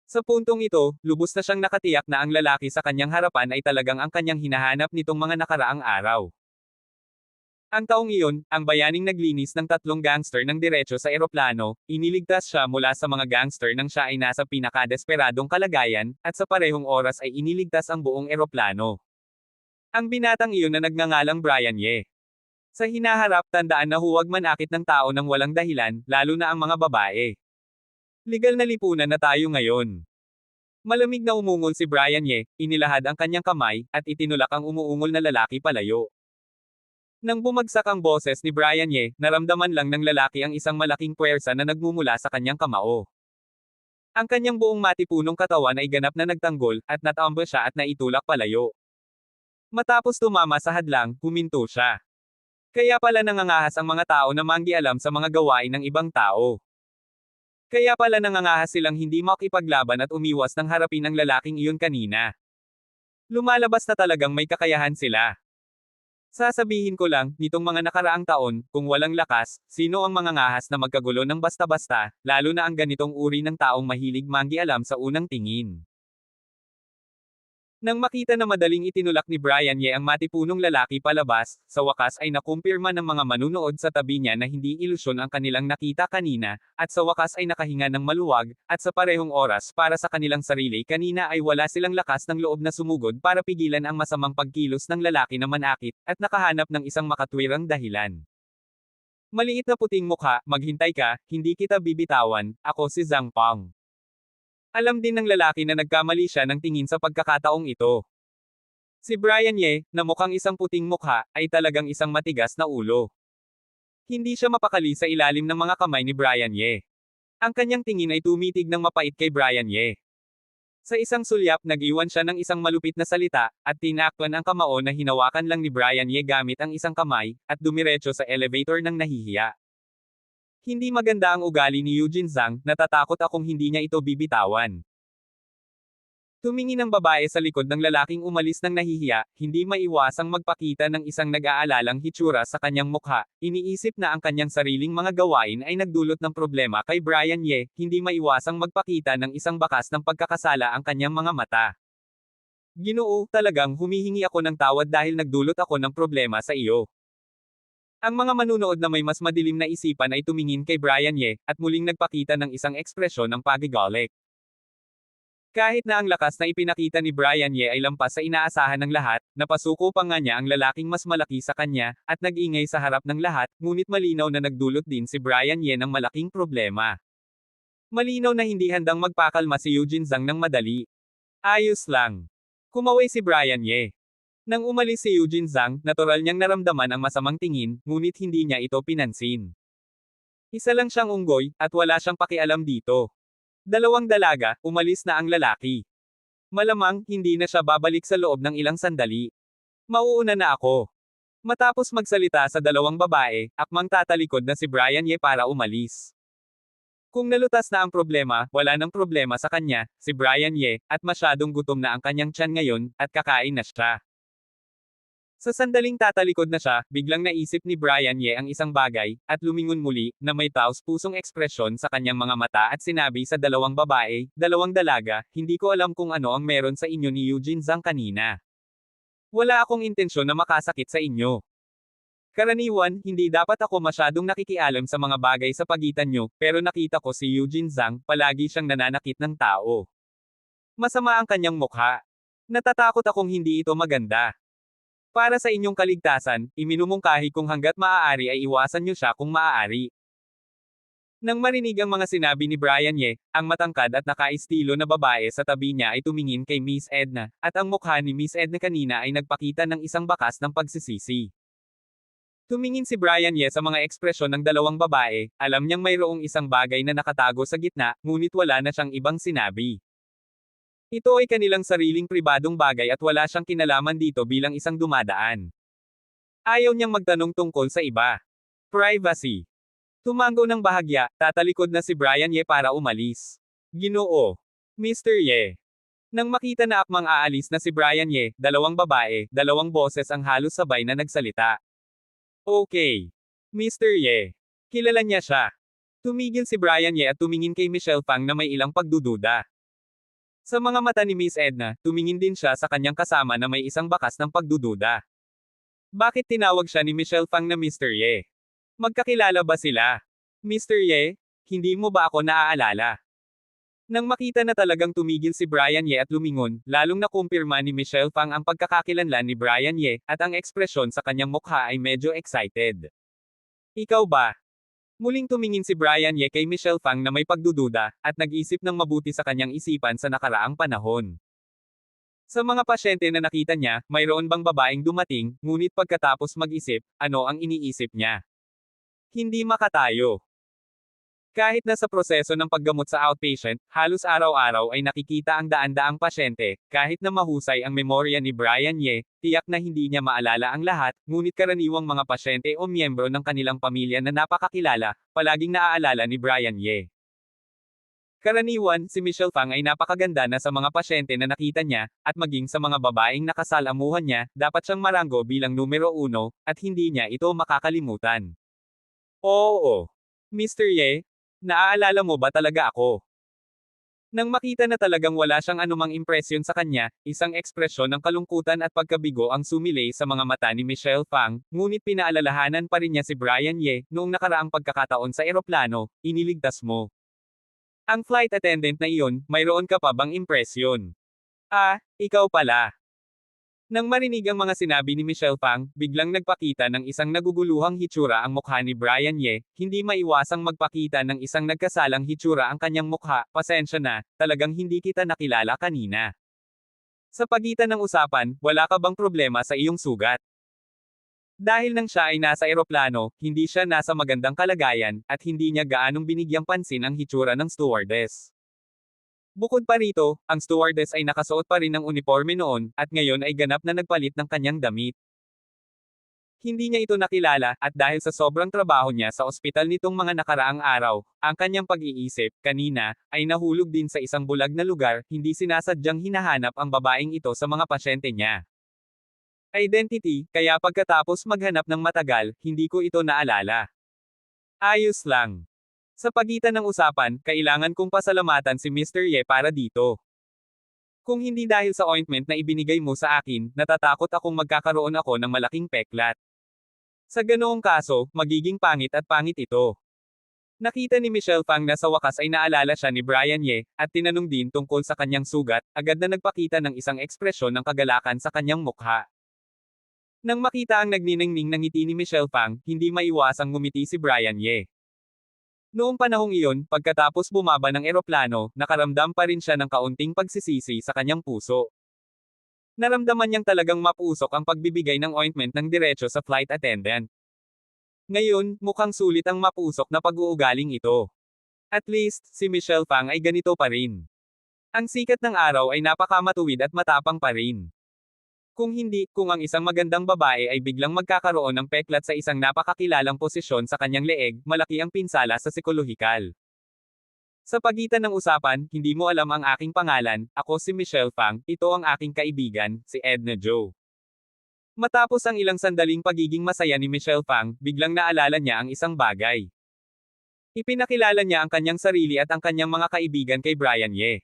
Sa puntong ito, lubos na siyang nakatiyak na ang lalaki sa kanyang harapan ay talagang ang kanyang hinahanap nitong mga nakaraang araw. Ang taong iyon, ang bayaning naglinis ng 3 gangster ng diretso sa eroplano, iniligtas siya mula sa mga gangster nang siya ay nasa pinakadesperadong kalagayan, at sa parehong oras ay iniligtas ang buong eroplano. Ang binatang iyon na nagngangalang Brian Ye. Sa hinaharap, tandaan na huwag manakit ng tao ng walang dahilan, lalo na ang mga babae. Legal na lipunan na tayo ngayon. Malamig na umungol si Brian Ye, inilahad ang kanyang kamay, at itinulak ang umuungol na lalaki palayo. Nang bumagsak ang boses ni Brian Ye, naramdaman lang ng lalaki ang isang malaking puwersa na nagmumula sa kanyang kamao. Ang kanyang buong matipunong katawan ay ganap na nagtanggol, at natambo siya at naitulak palayo. Matapos tumama sa hadlang, huminto siya. Kaya pala nangangahas ang mga tao na manggialam sa mga gawain ng ibang tao. Kaya pala nangangahas silang hindi makipaglaban at umiwas ng harapin ang lalaking iyon kanina. Lumalabas na talagang may kakayahan sila. Sasabihin ko lang, nitong mga nakaraang taon, kung walang lakas, sino ang mangangahas na magkagulo ng basta-basta, lalo na ang ganitong uri ng taong mahilig manggialam sa unang tingin. Nang makita na madaling itinulak ni Brian Ye ang matipunong lalaki palabas, sa wakas ay nakumpirma ng mga manunood sa tabi niya na hindi ilusyon ang kanilang nakita kanina, at sa wakas ay nakahinga ng maluwag, at sa parehong oras para sa kanilang sarili kanina ay wala silang lakas ng loob na sumugod para pigilan ang masamang pagkilos ng lalaki na manakit, at nakahanap ng isang makatwirang dahilan. Maliit na puting mukha, maghintay ka, hindi kita bibitawan, ako si Zhang Pang. Alam din ng lalaki na nagkamali siya ng tingin sa pagkakataong ito. Si Brian Ye, na mukhang isang puting mukha, ay talagang isang matigas na ulo. Hindi siya mapakali sa ilalim ng mga kamay ni Brian Ye. Ang kanyang tingin ay tumitig ng mapait kay Brian Ye. Sa isang sulyap, nag-iwan siya ng isang malupit na salita, at tinakpan ang kamao na hinawakan lang ni Brian Ye gamit ang isang kamay, at dumiretso sa elevator ng nahihiya. Hindi maganda ang ugali ni Eugene Zhang, natatakot akong hindi niya ito bibitawan. Tumingin ang babae sa likod ng lalaking umalis ng nahihiya, hindi maiwasang magpakita ng isang nag-aalalang hitsura sa kanyang mukha, iniisip na ang kanyang sariling mga gawain ay nagdulot ng problema kay Brian Ye, hindi maiwasang magpakita ng isang bakas ng pagkakasala ang kanyang mga mata. Ginoo, talagang humihingi ako ng tawad dahil nagdulot ako ng problema sa iyo. Ang mga manunood na may mas madilim na isipan ay tumingin kay Brian Ye, at muling nagpakita ng isang ekspresyon ng pagigalik. Kahit na ang lakas na ipinakita ni Brian Ye ay lampas sa inaasahan ng lahat, napasuko pa nga niya ang lalaking mas malaki sa kanya, at nag-ingay sa harap ng lahat, ngunit malinaw na nagdulot din si Brian Ye ng malaking problema. Malinaw na hindi handang magpakalma si Eugene Zhang ng madali. Ayos lang. Kumaway si Brian Ye. Nang umalis si Eugene Zhang, natural niyang naramdaman ang masamang tingin, ngunit hindi niya ito pinansin. Isa lang siyang unggoy, at wala siyang pakialam dito. 2 dalaga, umalis na ang lalaki. Malamang, hindi na siya babalik sa loob ng ilang sandali. Mauuna na ako. Matapos magsalita sa 2 babae, akmang tatalikod na si Brian Ye para umalis. Kung nalutas na ang problema, wala nang problema sa kanya, si Brian Ye, at masyadong gutom na ang kanyang tiyan ngayon, at kakain na siya. Sa sandaling tatalikod na siya, biglang naisip ni Brian Ye ang isang bagay, at lumingon muli, na may taos-pusong ekspresyon sa kanyang mga mata at sinabi sa 2 babae, 2 dalaga, hindi ko alam kung ano ang meron sa inyo ni Eugene Zhang kanina. Wala akong intensyon na makasakit sa inyo. Karaniwan, hindi dapat ako masyadong nakikialam sa mga bagay sa pagitan nyo, pero nakita ko si Eugene Zhang, palagi siyang nananakit ng tao. Masama ang kanyang mukha. Natatakot akong hindi ito maganda. Para sa inyong kaligtasan, iminumungkahi kung hanggat maaari ay iwasan niyo siya kung maaari. Nang marinig ang mga sinabi ni Brian Ye, ang matangkad at nakaistilo na babae sa tabi niya ay tumingin kay Miss Edna, at ang mukha ni Miss Edna kanina ay nagpakita ng isang bakas ng pagsisisi. Tumingin si Brian Ye sa mga ekspresyon ng 2 babae, alam niyang mayroong isang bagay na nakatago sa gitna, ngunit wala na siyang ibang sinabi. Ito ay kanilang sariling pribadong bagay at wala siyang kinalaman dito bilang isang dumadaan. Ayaw niyang magtanong tungkol sa iba. Privacy. Tumango ng bahagya, tatalikod na si Brian Ye para umalis. Ginoo. Mr. Ye. Nang makita na akmang aalis na si Brian Ye, dalawang babae, dalawang boses ang halos sabay na nagsalita. Okay. Mr. Ye. Kilala niya siya. Tumigil si Brian Ye at tumingin kay Michelle Fang na may ilang pagdududa. Sa mga mata ni Miss Edna, tumingin din siya sa kanyang kasama na may isang bakas ng pagdududa. Bakit tinawag siya ni Michelle Fang na Mr. Ye? Magkakilala ba sila? Mr. Ye, hindi mo ba ako naaalala? Nang makita na talagang tumigil si Brian Ye at lumingon, lalong nakumpirma ni Michelle Fang ang pagkakakilanlan ni Brian Ye, at ang ekspresyon sa kanyang mukha ay medyo excited. Ikaw ba? Muling tumingin si Brian Ye kay Michelle Fang na may pagdududa, at nag-isip ng mabuti sa kanyang isipan sa nakaraang panahon. Sa mga pasyente na nakita niya, mayroon bang babaeng dumating, ngunit pagkatapos mag-isip, ano ang iniisip niya? Hindi makatayo. Kahit na sa proseso ng paggamot sa outpatient, halos araw-araw ay nakikita ang daan-daang pasyente, kahit na mahusay ang memorya ni Brian Ye, tiyak na hindi niya maalala ang lahat, ngunit karaniwang mga pasyente o miyembro ng kanilang pamilya na napakakilala, palaging naaalala ni Brian Ye. Karaniwan, si Michelle Fang ay napakaganda na sa mga pasyente na nakita niya, at maging sa mga babaeng nakasalamuhan niya, dapat siyang maranggo bilang numero 1, at hindi niya ito makakalimutan. Oo. Mr. Ye, naaalala mo ba talaga ako? Nang makita na talagang wala siyang anumang impresyon sa kanya, isang ekspresyon ng kalungkutan at pagkabigo ang sumilay sa mga mata ni Michelle Fang, ngunit pinaalalahanan pa rin niya si Brian Ye, noong nakaraang pagkakataon sa eroplano, iniligtas mo. Ang flight attendant na iyon, mayroon ka pa bang impresyon? Ah, ikaw pala. Nang marinig ang mga sinabi ni Michelle Fang, biglang nagpakita ng isang naguguluhang hitsura ang mukha ni Brian Ye, hindi maiwasang magpakita ng isang nagkasalang hitsura ang kanyang mukha, pasensya na, talagang hindi kita nakilala kanina. Sa pagitan ng usapan, wala ka bang problema sa iyong sugat? Dahil nang siya ay nasa eroplano, hindi siya nasa magandang kalagayan, at hindi niya gaanong binigyang pansin ang hitsura ng stewardess. Bukod pa rito, ang stewardess ay nakasuot pa rin ng uniforme noon, at ngayon ay ganap na nagpalit ng kanyang damit. Hindi niya ito nakilala, at dahil sa sobrang trabaho niya sa ospital nitong mga nakaraang araw, ang kanyang pag-iisip, kanina, ay nahulog din sa isang bulag na lugar, hindi sinasadyang hinahanap ang babaeng ito sa mga pasyente niya. Identity, kaya pagkatapos maghanap ng matagal, hindi ko ito naalala. Ayos lang. Sa pagitan ng usapan, kailangan kong pasalamatan si Mr. Ye para dito. Kung hindi dahil sa ointment na ibinigay mo sa akin, natatakot akong magkakaroon ako ng malaking peklat. Sa ganoong kaso, magiging pangit at pangit ito. Nakita ni Michelle Fang na sa wakas ay naalala siya ni Brian Ye, at tinanong din tungkol sa kanyang sugat, agad na nagpakita ng isang ekspresyon ng kagalakan sa kanyang mukha. Nang makita ang nagniningning ng ngiti ni Michelle Fang, hindi maiwasang ngumiti si Brian Ye. Noong panahong iyon, pagkatapos bumaba ng eroplano, nakaramdam pa rin siya ng kaunting pagsisisi sa kanyang puso. Naramdaman niyang talagang mapusok ang pagbibigay ng ointment ng diretso sa flight attendant. Ngayon, mukhang sulit ang mapusok na pag-uugaling ito. At least, si Michelle Fang ay ganito pa rin. Ang sikat ng araw ay napakamatuwid at matapang pa rin. Kung hindi, kung ang isang magandang babae ay biglang magkakaroon ng peklat sa isang napakakilalang posisyon sa kanyang leeg, malaki ang pinsala sa psikolohikal. Sa pagitan ng usapan, hindi mo alam ang aking pangalan, ako si Michelle Fang, ito ang aking kaibigan, si Edna Jo. Matapos ang ilang sandaling pagiging masaya ni Michelle Fang, biglang naalala niya ang isang bagay. Ipinakilala niya ang kanyang sarili at ang kanyang mga kaibigan kay Brian Ye.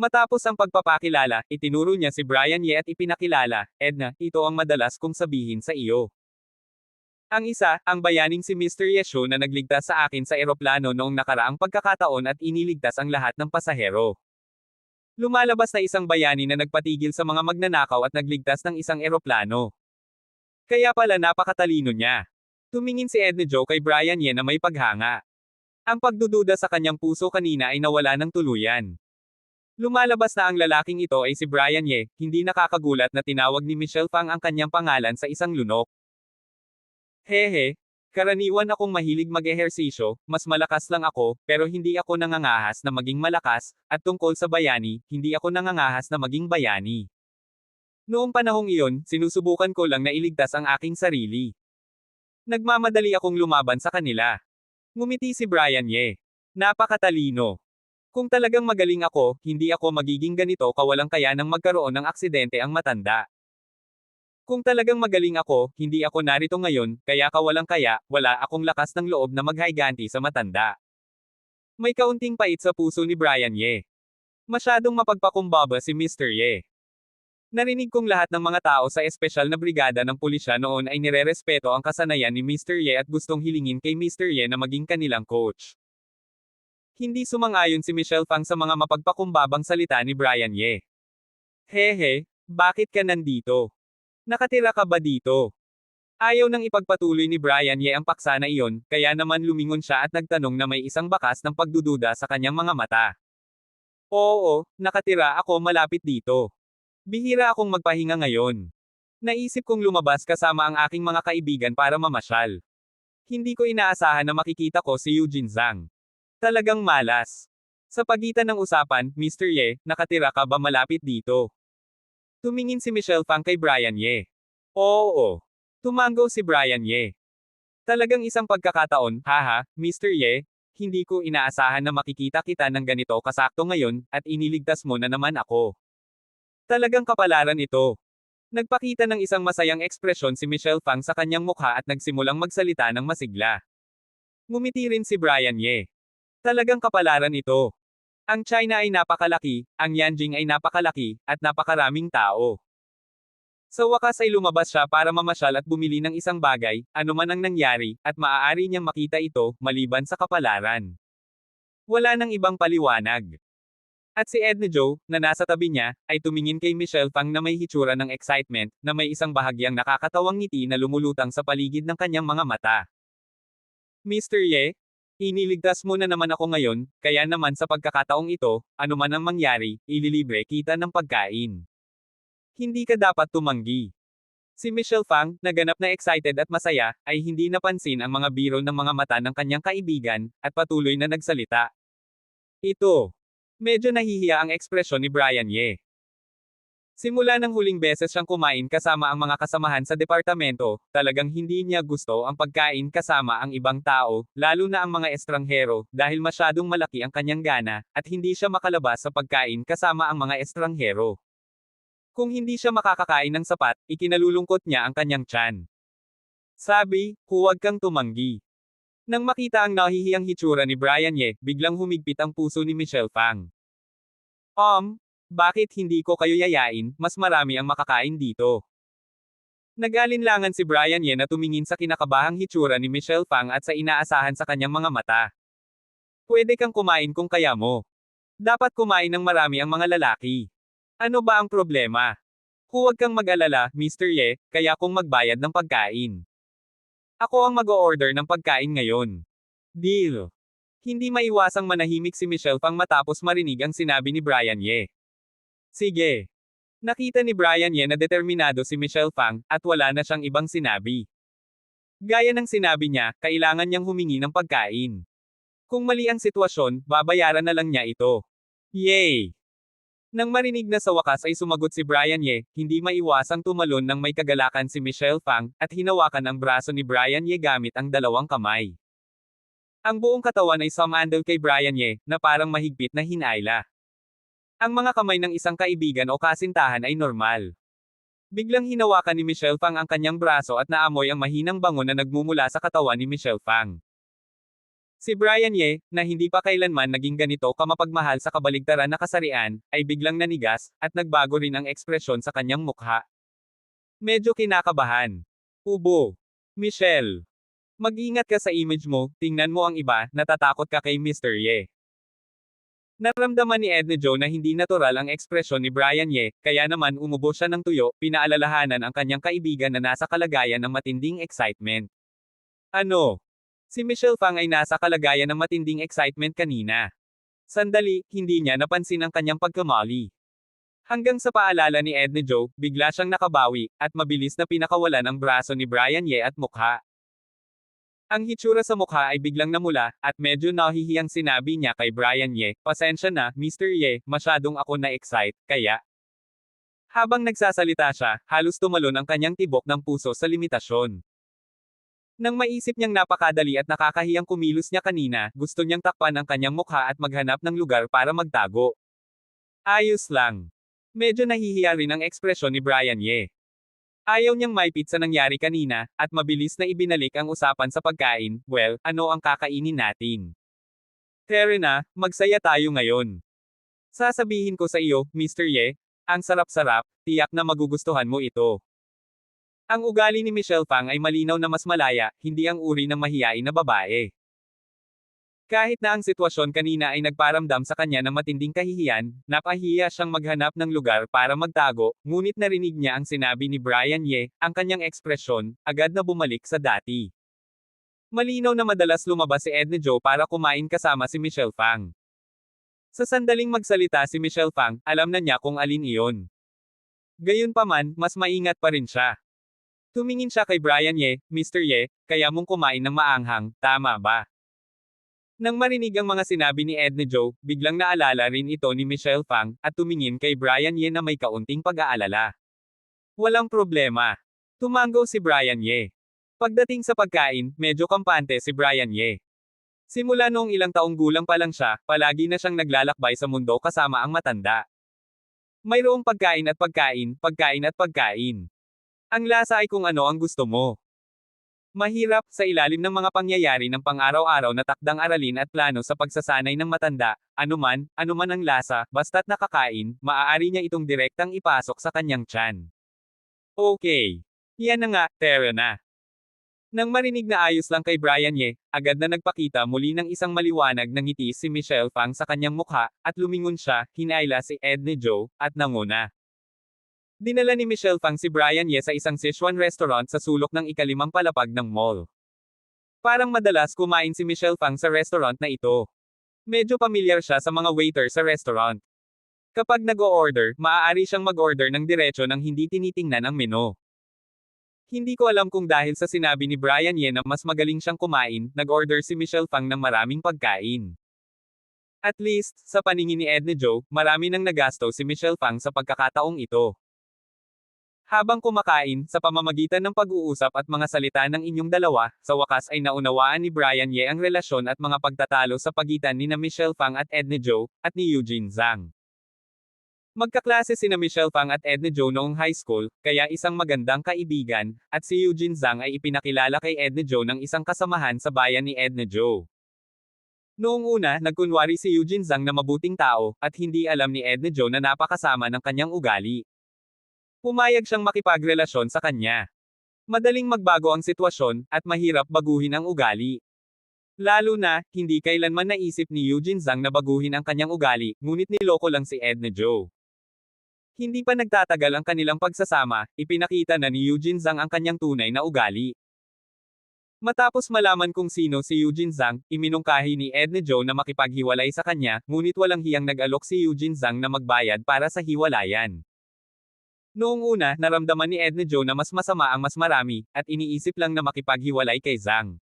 Matapos ang pagpapakilala, itinuro niya si Brian Ye at ipinakilala, Edna, ito ang madalas kong sabihin sa iyo. Ang isa, ang bayaning si Mr. Yeshu na nagligtas sa akin sa eroplano noong nakaraang pagkakataon at iniligtas ang lahat ng pasahero. Lumalabas na isang bayani na nagpatigil sa mga magnanakaw at nagligtas ng isang eroplano. Kaya pala napakatalino niya. Tumingin si Edna Jo kay Brian Ye na may paghanga. Ang pagdududa sa kanyang puso kanina ay nawala ng tuluyan. Lumalabas na ang lalaking ito ay si Brian Ye, hindi nakakagulat na tinawag ni Michelle Fang ang kanyang pangalan sa isang lunok. Hehe, karaniwan akong mahilig mag-ehersisyo, mas malakas lang ako, pero hindi ako nangangahas na maging malakas, at tungkol sa bayani, hindi ako nangangahas na maging bayani. Noong panahong iyon, sinusubukan ko lang na iligtas ang aking sarili. Nagmamadali akong lumaban sa kanila. Ngumiti si Brian Ye. Napakatalino. Kung talagang magaling ako, hindi ako magiging ganito kawalang kaya nang magkaroon ng aksidente ang matanda. Kung talagang magaling ako, hindi ako narito ngayon, kaya kawalang kaya, wala akong lakas ng loob na maghayganti sa matanda. May kaunting pait sa puso ni Brian Ye. Masyadong mapagpakumbaba si Mr. Ye. Narinig kong lahat ng mga tao sa espesyal na brigada ng pulisya noon ay nirerespeto ang kasanayan ni Mr. Ye at gustong hilingin kay Mr. Ye na maging kanilang coach. Hindi sumang-ayon si Michelle Fang sa mga mapagpakumbabang salita ni Brian Ye. Hehe, bakit ka nandito? Nakatira ka ba dito? Ayaw nang ipagpatuloy ni Brian Ye ang paksa na iyon, kaya naman lumingon siya at nagtanong na may isang bakas ng pagdududa sa kanyang mga mata. Oo, nakatira ako malapit dito. Bihira akong magpahinga ngayon. Naisip kong lumabas kasama ang aking mga kaibigan para mamasyal. Hindi ko inaasahan na makikita ko si Eugene Zhang. Talagang malas. Sa pagitan ng usapan, Mr. Ye, nakatira ka ba malapit dito? Tumingin si Michelle Fang kay Brian Ye. Oo. Tumango si Brian Ye. Talagang isang pagkakataon, haha, Mr. Ye, hindi ko inaasahan na makikita kita ng ganito kasakto ngayon, at iniligtas mo na naman ako. Talagang kapalaran ito. Nagpakita ng isang masayang ekspresyon si Michelle Fang sa kanyang mukha at nagsimulang magsalita ng masigla. Ngumiti rin si Brian Ye. Talagang kapalaran ito. Ang China ay napakalaki, ang Yanjing ay napakalaki, at napakaraming tao. Sa wakas ay lumabas siya para mamasyal at bumili ng isang bagay, anuman ang nangyari, at maaari niyang makita ito, maliban sa kapalaran. Wala nang ibang paliwanag. At si Edna Joe, na nasa tabi niya, ay tumingin kay Michelle Fang na may hitsura ng excitement, na may isang bahagyang nakakatawang ngiti na lumulutang sa paligid ng kanyang mga mata. Mr. Ye? Iniligtas mo na naman ako ngayon, kaya naman sa pagkakataong ito, anuman ang mangyari, ililibre kita ng pagkain. Hindi ka dapat tumanggi. Si Michelle Fang, na ganap na excited at masaya, ay hindi napansin ang mga biro ng mga mata ng kanyang kaibigan, at patuloy na nagsalita. Ito. Medyo nahihiya ang ekspresyon ni Brian Ye. Simula ng huling beses siyang kumain kasama ang mga kasamahan sa departamento, talagang hindi niya gusto ang pagkain kasama ang ibang tao, lalo na ang mga estranghero, dahil masyadong malaki ang kanyang gana, at hindi siya makalabas sa pagkain kasama ang mga estranghero. Kung hindi siya makakakain ng sapat, ikinalulungkot niya ang kanyang tiyan. Sabi, huwag kang tumanggi. Nang makita ang nahihiyang hitsura ni Brian Ye, biglang humigpit ang puso ni Michelle Fang. Bakit hindi ko kayo yayain, mas marami ang makakain dito. Nag-alinlangan si Brian Ye na tumingin sa kinakabahang hitsura ni Michelle Fang at sa inaasahan sa kanyang mga mata. Pwede kang kumain kung kaya mo. Dapat kumain ng marami ang mga lalaki. Ano ba ang problema? Huwag kang mag-alala, Mr. Ye, kaya kung magbayad ng pagkain. Ako ang mag-o-order ng pagkain ngayon. Deal. Hindi maiwasang manahimik si Michelle Fang matapos marinig ang sinabi ni Brian Ye. Sige. Nakita ni Brian Ye na determinado si Michelle Fang, at wala na siyang ibang sinabi. Gaya ng sinabi niya, kailangan niyang humingi ng pagkain. Kung mali ang sitwasyon, babayaran na lang niya ito. Yay! Nang marinig na sa wakas ay sumagot si Brian Ye, hindi maiwasang tumalon nang may kagalakan si Michelle Fang, at hinawakan ang braso ni Brian Ye gamit ang dalawang kamay. Ang buong katawan ay sumandal kay Brian Ye, na parang mahigpit na hinayla. Ang mga kamay ng isang kaibigan o kasintahan ay normal. Biglang hinawakan ni Michelle Fang ang kanyang braso at naamoy ang mahinang bango na nagmumula sa katawan ni Michelle Fang. Si Brian Ye, na hindi pa kailanman naging ganito kamapagmahal sa kabaligtaran na kasarian, ay biglang nanigas, at nagbago rin ang ekspresyon sa kanyang mukha. Medyo kinakabahan. Ubo. Michelle. Mag-ingat ka sa image mo, tingnan mo ang iba, natatakot ka kay Mr. Ye. Naramdaman ni Edna Joe na hindi natural ang ekspresyon ni Brian Ye, kaya naman umubo siya ng tuyo, pinaalalahanan ang kanyang kaibigan na nasa kalagayan ng matinding excitement. Ano? Si Michelle Fang ay nasa kalagayan ng matinding excitement kanina. Sandali, hindi niya napansin ang kanyang pagkamali. Hanggang sa paalala ni Edna Joe, bigla siyang nakabawi, at mabilis na pinakawalan ang braso ni Brian Ye at mukha. Ang hitsura sa mukha ay biglang namula, at medyo nahihiyang sinabi niya kay Brian Ye, pasensya na, Mr. Ye, masyadong ako na-excite, kaya. Habang nagsasalita siya, halos tumalon ang kanyang tibok ng puso sa limitasyon. Nang maisip niyang napakadali at nakakahiyang kumilos niya kanina, gusto niyang takpan ang kanyang mukha at maghanap ng lugar para magtago. Ayos lang. Medyo nahihiya rin ang ekspresyon ni Brian Ye. Ayaw niyang maipit sa nangyari kanina, at mabilis na ibinalik ang usapan sa pagkain. Well, ano ang kakainin natin? Terena, magsaya tayo ngayon. Sasabihin ko sa iyo, Mr. Ye, ang sarap-sarap, tiyak na magugustuhan mo ito. Ang ugali ni Michelle Pang ay malinaw na mas malaya, hindi ang uri ng mahiyain na babae. Kahit na ang sitwasyon kanina ay nagparamdam sa kanya ng matinding kahihiyan, napahiya siyang maghanap ng lugar para magtago, ngunit narinig niya ang sinabi ni Brian Ye, ang kanyang ekspresyon, agad na bumalik sa dati. Malinaw na madalas lumabas si Edna Joe para kumain kasama si Michelle Pang. Sa sandaling magsalita si Michelle Pang, alam na niya kung alin iyon. Gayunpaman, mas maingat pa rin siya. Tumingin siya kay Brian Ye, Mr. Ye, kaya mong kumain ng maanghang, tama ba? Nang marinig ang mga sinabi ni Edna Joe, biglang naalala rin ito ni Michelle Pang, at tumingin kay Brian Ye na may kaunting pag-aalala. Walang problema. Tumango si Brian Ye. Pagdating sa pagkain, medyo kampante si Brian Ye. Simula noong ilang taong gulang pa lang siya, palagi na siyang naglalakbay sa mundo kasama ang matanda. Mayroong pagkain at pagkain, pagkain at pagkain. Ang lasa ay kung ano ang gusto mo. Mahirap, sa ilalim ng mga pangyayari ng pang-araw-araw na takdang aralin at plano sa pagsasanay ng matanda, anuman ang lasa, basta't nakakain, maaari niya itong direktang ipasok sa kanyang tiyan. Okay. Yan na nga, tara na. Nang marinig na ayos lang kay Brian Ye, agad na nagpakita muli ng isang maliwanag na ngiti si Michelle Pang sa kanyang mukha, at lumingon siya, hinayla si Edna Joe, at nanguna. Dinala ni Michelle Pang si Brian Ye sa isang Sichuan restaurant sa sulok ng ikalimang palapag ng mall. Parang madalas kumain si Michelle Pang sa restaurant na ito. Medyo pamilyar siya sa mga waiter sa restaurant. Kapag nag-o-order, maaari siyang mag-order ng diretso nang hindi tinitingnan ang menu. Hindi ko alam kung dahil sa sinabi ni Brian Ye na mas magaling siyang kumain, nag-order si Michelle Pang ng maraming pagkain. At least, sa paningin ni Edna Joe, marami nang nagasto si Michelle Pang sa pagkakataong ito. Habang kumakain, sa pamamagitan ng pag-uusap at mga salita ng inyong dalawa, sa wakas ay naunawaan ni Brian Ye ang relasyon at mga pagtatalo sa pagitan ni Michelle Pang at Edna Joe, at ni Eugene Zhang. Magkaklase sina Michelle Pang at Edna Joe noong high school, kaya isang magandang kaibigan, at si Eugene Zhang ay ipinakilala kay Edna Joe ng isang kasamahan sa bayan ni Edna Joe. Noong una, nagkunwari si Eugene Zhang na mabuting tao, at hindi alam ni Edna Joe na napakasama ng kanyang ugali. Pumayag siyang makipagrelasyon sa kanya. Madaling magbago ang sitwasyon, at mahirap baguhin ang ugali. Lalo na, hindi kailanman naisip ni Eugene Zhang na baguhin ang kanyang ugali, ngunit niloko lang si Edna Joe. Hindi pa nagtatagal ang kanilang pagsasama, ipinakita na ni Eugene Zhang ang kanyang tunay na ugali. Matapos malaman kung sino si Eugene Zhang, iminungkahi ni Edna Joe na makipaghiwalay sa kanya, ngunit walang hiyang nag-alok si Eugene Zhang na magbayad para sa hiwalayan. Noong una, naramdaman ni Edna Joe na mas masama ang mas marami, at iniisip lang na makipaghiwalay kay Zhang.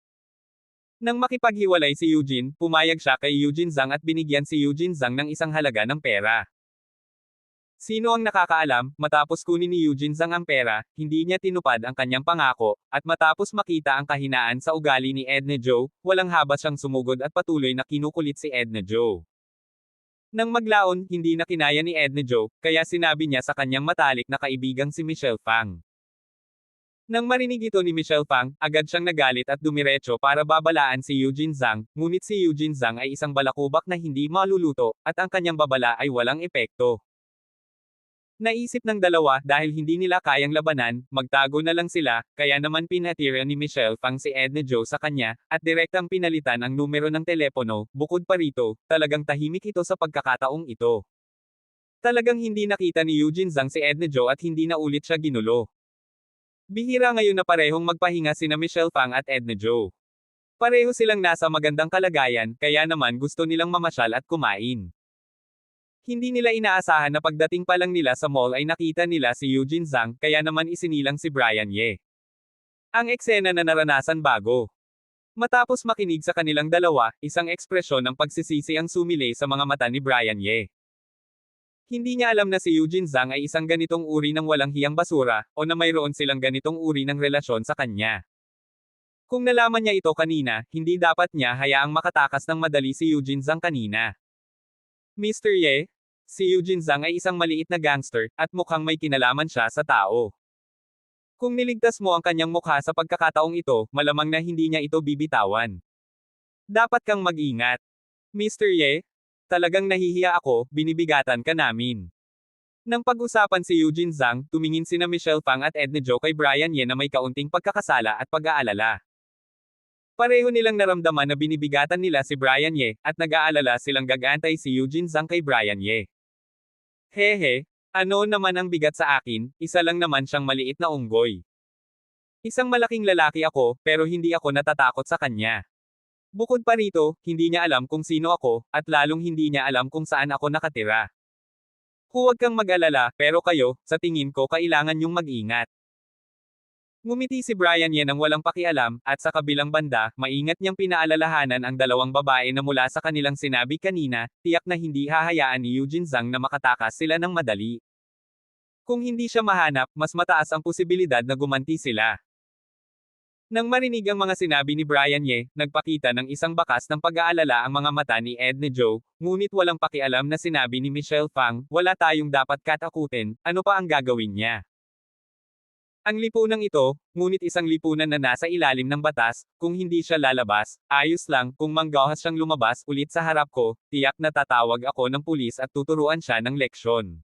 Nang makipaghiwalay si Eugene, pumayag siya kay Eugene Zhang at binigyan si Eugene Zhang ng isang halaga ng pera. Sino ang nakakaalam, matapos kunin ni Eugene Zhang ang pera, hindi niya tinupad ang kanyang pangako, at matapos makita ang kahinaan sa ugali ni Edna Joe, walang habas siyang sumugod at patuloy na kinukulit si Edna Joe. Nang maglaon, hindi na kinaya ni Edna Joe, kaya sinabi niya sa kanyang matalik na kaibigang si Michelle Pang. Nang marinig ito ni Michelle Pang, agad siyang nagalit at dumiretso para babalaan si Eugene Zhang, ngunit si Eugene Zhang ay isang balakubak na hindi maluluto, at ang kanyang babala ay walang epekto. Naisip ng dalawa, dahil hindi nila kayang labanan, magtago na lang sila, kaya naman pinatira ni Michelle Pang si Edna Joe sa kanya, at direktang pinalitan ang numero ng telepono. Bukod pa rito, talagang tahimik ito sa pagkakataong ito. Talagang hindi nakita ni Eugene Zhang si Edna Joe at hindi na ulit siya ginulo. Bihira ngayon na parehong magpahinga sina Michelle Pang at Edna Joe. Pareho silang nasa magandang kalagayan, kaya naman gusto nilang mamasyal at kumain. Hindi nila inaasahan na pagdating pa lang nila sa mall ay nakita nila si Eugene Zhang, kaya naman isinilang si Brian Ye. Ang eksena na naranasan bago. Matapos makinig sa kanilang dalawa, isang ekspresyon ng pagsisisi ang sumilay sa mga mata ni Brian Ye. Hindi niya alam na si Eugene Zhang ay isang ganitong uri ng walang hiyang basura, o na mayroon silang ganitong uri ng relasyon sa kanya. Kung nalaman niya ito kanina, hindi dapat niya hayaang makatakas ng madali si Eugene Zhang kanina. Mr. Ye, si Eugene Zhang ay isang maliit na gangster, at mukhang may kinalaman siya sa tao. Kung niligtas mo ang kanyang mukha sa pagkakataong ito, malamang na hindi niya ito bibitawan. Dapat kang mag-ingat. Mr. Ye, talagang nahihiya ako, binibigatan ka namin. Nang pag-usapan si Eugene Zhang, tumingin sina Michelle Fang at Edna Jo kay Brian Ye na may kaunting pagkakasala at pag-aalala. Pareho nilang naramdaman na binibigatan nila si Brian Ye, at nag-aalala silang gagantay si Eugene Zhang kay Brian Ye. Hehe, ano naman ang bigat sa akin, isa lang naman siyang maliit na unggoy. Isang malaking lalaki ako, pero hindi ako natatakot sa kanya. Bukod pa rito, hindi niya alam kung sino ako, at lalong hindi niya alam kung saan ako nakatira. Huwag kang mag-alala, pero kayo, sa tingin ko kailangan niyong mag-ingat. Ngumiti si Brian Ye nang walang pakialam, at sa kabilang banda, maingat niyang pinaalalahanan ang dalawang babae na mula sa kanilang sinabi kanina, tiyak na hindi hahayaan ni Eugene Zhang na makatakas sila ng madali. Kung hindi siya mahanap, mas mataas ang posibilidad na gumanti sila. Nang marinig ang mga sinabi ni Brian Ye, nagpakita ng isang bakas ng pag-aalala ang mga mata ni Edna Jo, ngunit walang pakialam na sinabi ni Michelle Fang, wala tayong dapat katakutin, ano pa ang gagawin niya? Ang lipunang ito, ngunit isang lipunan na nasa ilalim ng batas, kung hindi siya lalabas, ayos lang, kung manggahas siyang lumabas ulit sa harap ko, tiyak na tatawag ako ng pulis at tuturuan siya ng leksyon.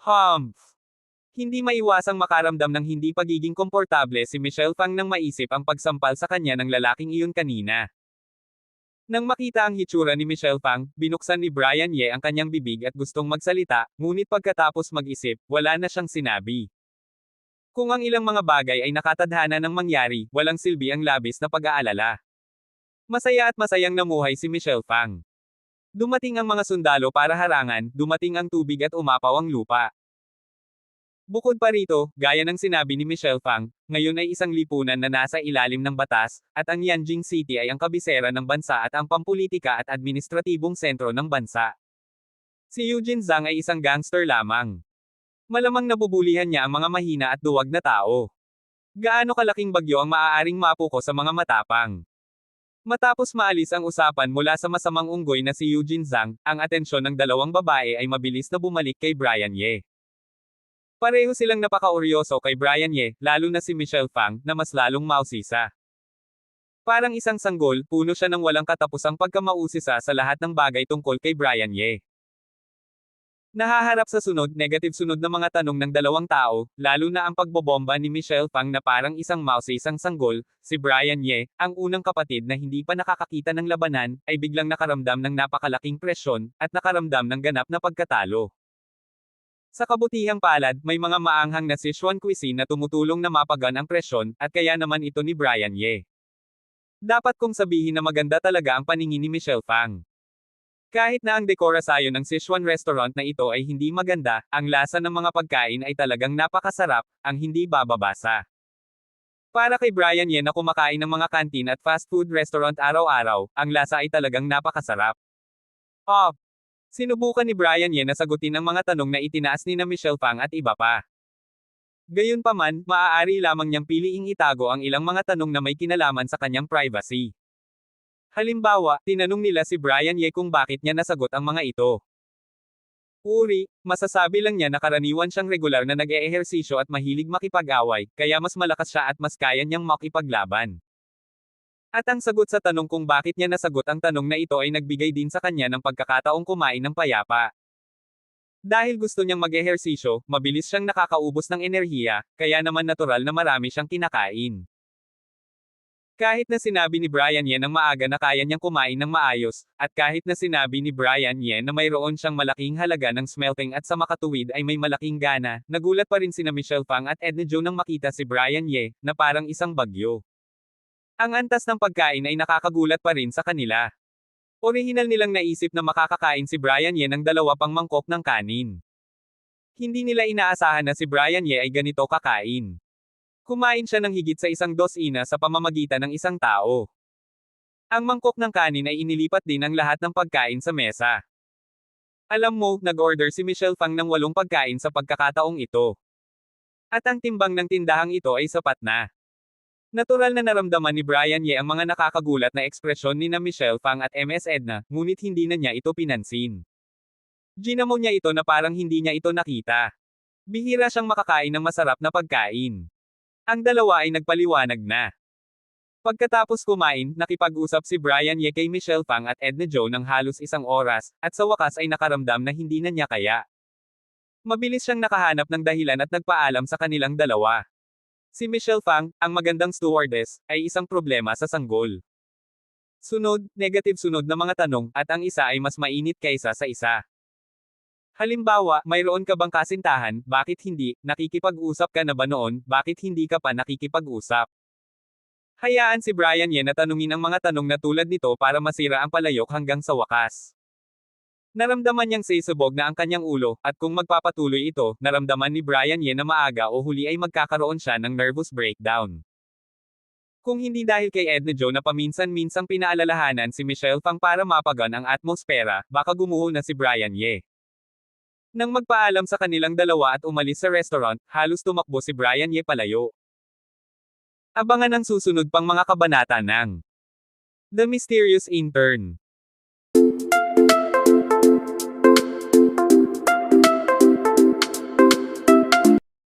Humph! Hindi maiwasang makaramdam ng hindi pagiging komportable si Michelle Fang nang maisip ang pagsampal sa kanya ng lalaking iyon kanina. Nang makita ang hitsura ni Michelle Fang, binuksan ni Brian Ye ang kanyang bibig at gustong magsalita, ngunit pagkatapos mag-isip, wala na siyang sinabi. Kung ang ilang mga bagay ay nakatadhana ng mangyari, walang silbi ang labis na pag-aalala. Masaya at masayang namuhay si Michelle Fang. Dumating ang mga sundalo para harangan, dumating ang tubig at umapaw ang lupa. Bukod pa rito, gaya ng sinabi ni Michelle Fang, ngayon ay isang lipunan na nasa ilalim ng batas, at ang Yanjing City ay ang kabisera ng bansa at ang pampulitika at administratibong sentro ng bansa. Si Eugene Zhang ay isang gangster lamang. Malamang nabubulihan niya ang mga mahina at duwag na tao. Gaano kalaking bagyo ang maaaring mapuko sa mga matapang? Matapos maalis ang usapan mula sa masamang unggoy na si Eugene Zhang, ang atensyon ng dalawang babae ay mabilis na bumalik kay Brian Ye. Pareho silang napakauryoso kay Brian Ye, lalo na si Michelle Fang, na mas lalong mausisa. Parang isang sanggol, puno siya ng walang katapusang pagkamausisa sa lahat ng bagay tungkol kay Brian Ye. Nahaharap sa negative sunod na mga tanong ng dalawang tao, lalo na ang pagbobomba ni Michelle Fang na parang isang isang sanggol, si Brian Ye, ang unang kapatid na hindi pa nakakakita ng labanan, ay biglang nakaramdam ng napakalaking presyon, at nakaramdam ng ganap na pagkatalo. Sa kabutihang palad, may mga maanghang na Sichuan cuisine na tumutulong na mapagan ang presyon, at kaya naman ito ni Brian Ye. Dapat kong sabihin na maganda talaga ang paningin ni Michelle Fang. Kahit na ang dekorasyon ng Sichuan restaurant na ito ay hindi maganda, ang lasa ng mga pagkain ay talagang napakasarap, ang hindi bababasa. Para kay Brian Ye na kumakain ng mga kantin at fast food restaurant araw-araw, ang lasa ay talagang napakasarap. Oh! Sinubukan ni Brian Ye na sagutin ang mga tanong na itinaas ni na Michelle Fang at iba pa. Gayunpaman, maaari lamang niyang piliing itago ang ilang mga tanong na may kinalaman sa kanyang privacy. Halimbawa, tinanong nila si Brian Ye kung bakit niya nasagot ang mga ito. Uri, masasabi lang niya na karaniwan siyang regular na nag-eehersisyo at mahilig makipag-away, kaya mas malakas siya at mas kaya niyang makipaglaban. At ang sagot sa tanong kung bakit niya nasagot ang tanong na ito ay nagbigay din sa kanya ng pagkakataong kumain ng payapa. Dahil gusto niyang mag-ehersisyo, mabilis siyang nakakaubos ng enerhiya, kaya naman natural na marami siyang kinakain. Kahit na sinabi ni Brian Ye ng maaga na kaya niyang kumain ng maayos, at kahit na sinabi ni Brian Ye na mayroon siyang malaking halaga ng smelting at sa makatuwid ay may malaking gana, nagulat pa rin sina Michelle Fang at Edna Jo nang makita si Brian Ye, na parang isang bagyo. Ang antas ng pagkain ay nakakagulat pa rin sa kanila. Orihinal nilang naisip na makakakain si Brian Ye ng 2 pang mangkok ng kanin. Hindi nila inaasahan na si Brian Ye ay ganito kakain. Kumain siya ng higit sa 1 dosina sa pamamagitan ng isang tao. Ang mangkok ng kanin ay inilipat din ang lahat ng pagkain sa mesa. Alam mo, nag-order si Michelle Fang ng 8 pagkain sa pagkakataong ito. At ang timbang ng tindahang ito ay sapat na. Natural na naramdaman ni Brian Ye ang mga nakakagulat na ekspresyon ni na Michelle Fang at MS Edna, ngunit hindi na niya ito pinansin. Ginamo niya ito na parang hindi niya ito nakita. Bihira siyang makakain ng masarap na pagkain. Ang dalawa ay nagpaliwanag na. Pagkatapos kumain, nakipag-usap si Brian Ye kay Michelle Fang at Edna Joe ng halos 1 oras, at sa wakas ay nakaramdam na hindi na niya kaya. Mabilis siyang nakahanap ng dahilan at nagpaalam sa kanilang dalawa. Si Michelle Fang, ang magandang stewardess, ay isang problema sa sanggol. Sunod, negative sunod na mga tanong, at ang isa ay mas mainit kaysa sa isa. Halimbawa, mayroon ka bang kasintahan, bakit hindi, nakikipag-usap ka na ba noon, bakit hindi ka pa nakikipag-usap? Hayaan si Brian Ye na tanungin ang mga tanong na tulad nito para masira ang palayok hanggang sa wakas. Naramdaman niyang sisubog na ang kanyang ulo, at kung magpapatuloy ito, naramdaman ni Brian Ye na maaga o huli ay magkakaroon siya ng nervous breakdown. Kung hindi dahil kay Edna Joe na paminsan-minsang pinaalalahanan si Michelle Fang para mapagan ang atmosfera, baka gumuho na si Brian Ye. Nang magpaalam sa kanilang dalawa at umalis sa restaurant, halos tumakbo si Brian Ye palayo. Abangan ang susunod pang mga kabanata ng The Mysterious Intern.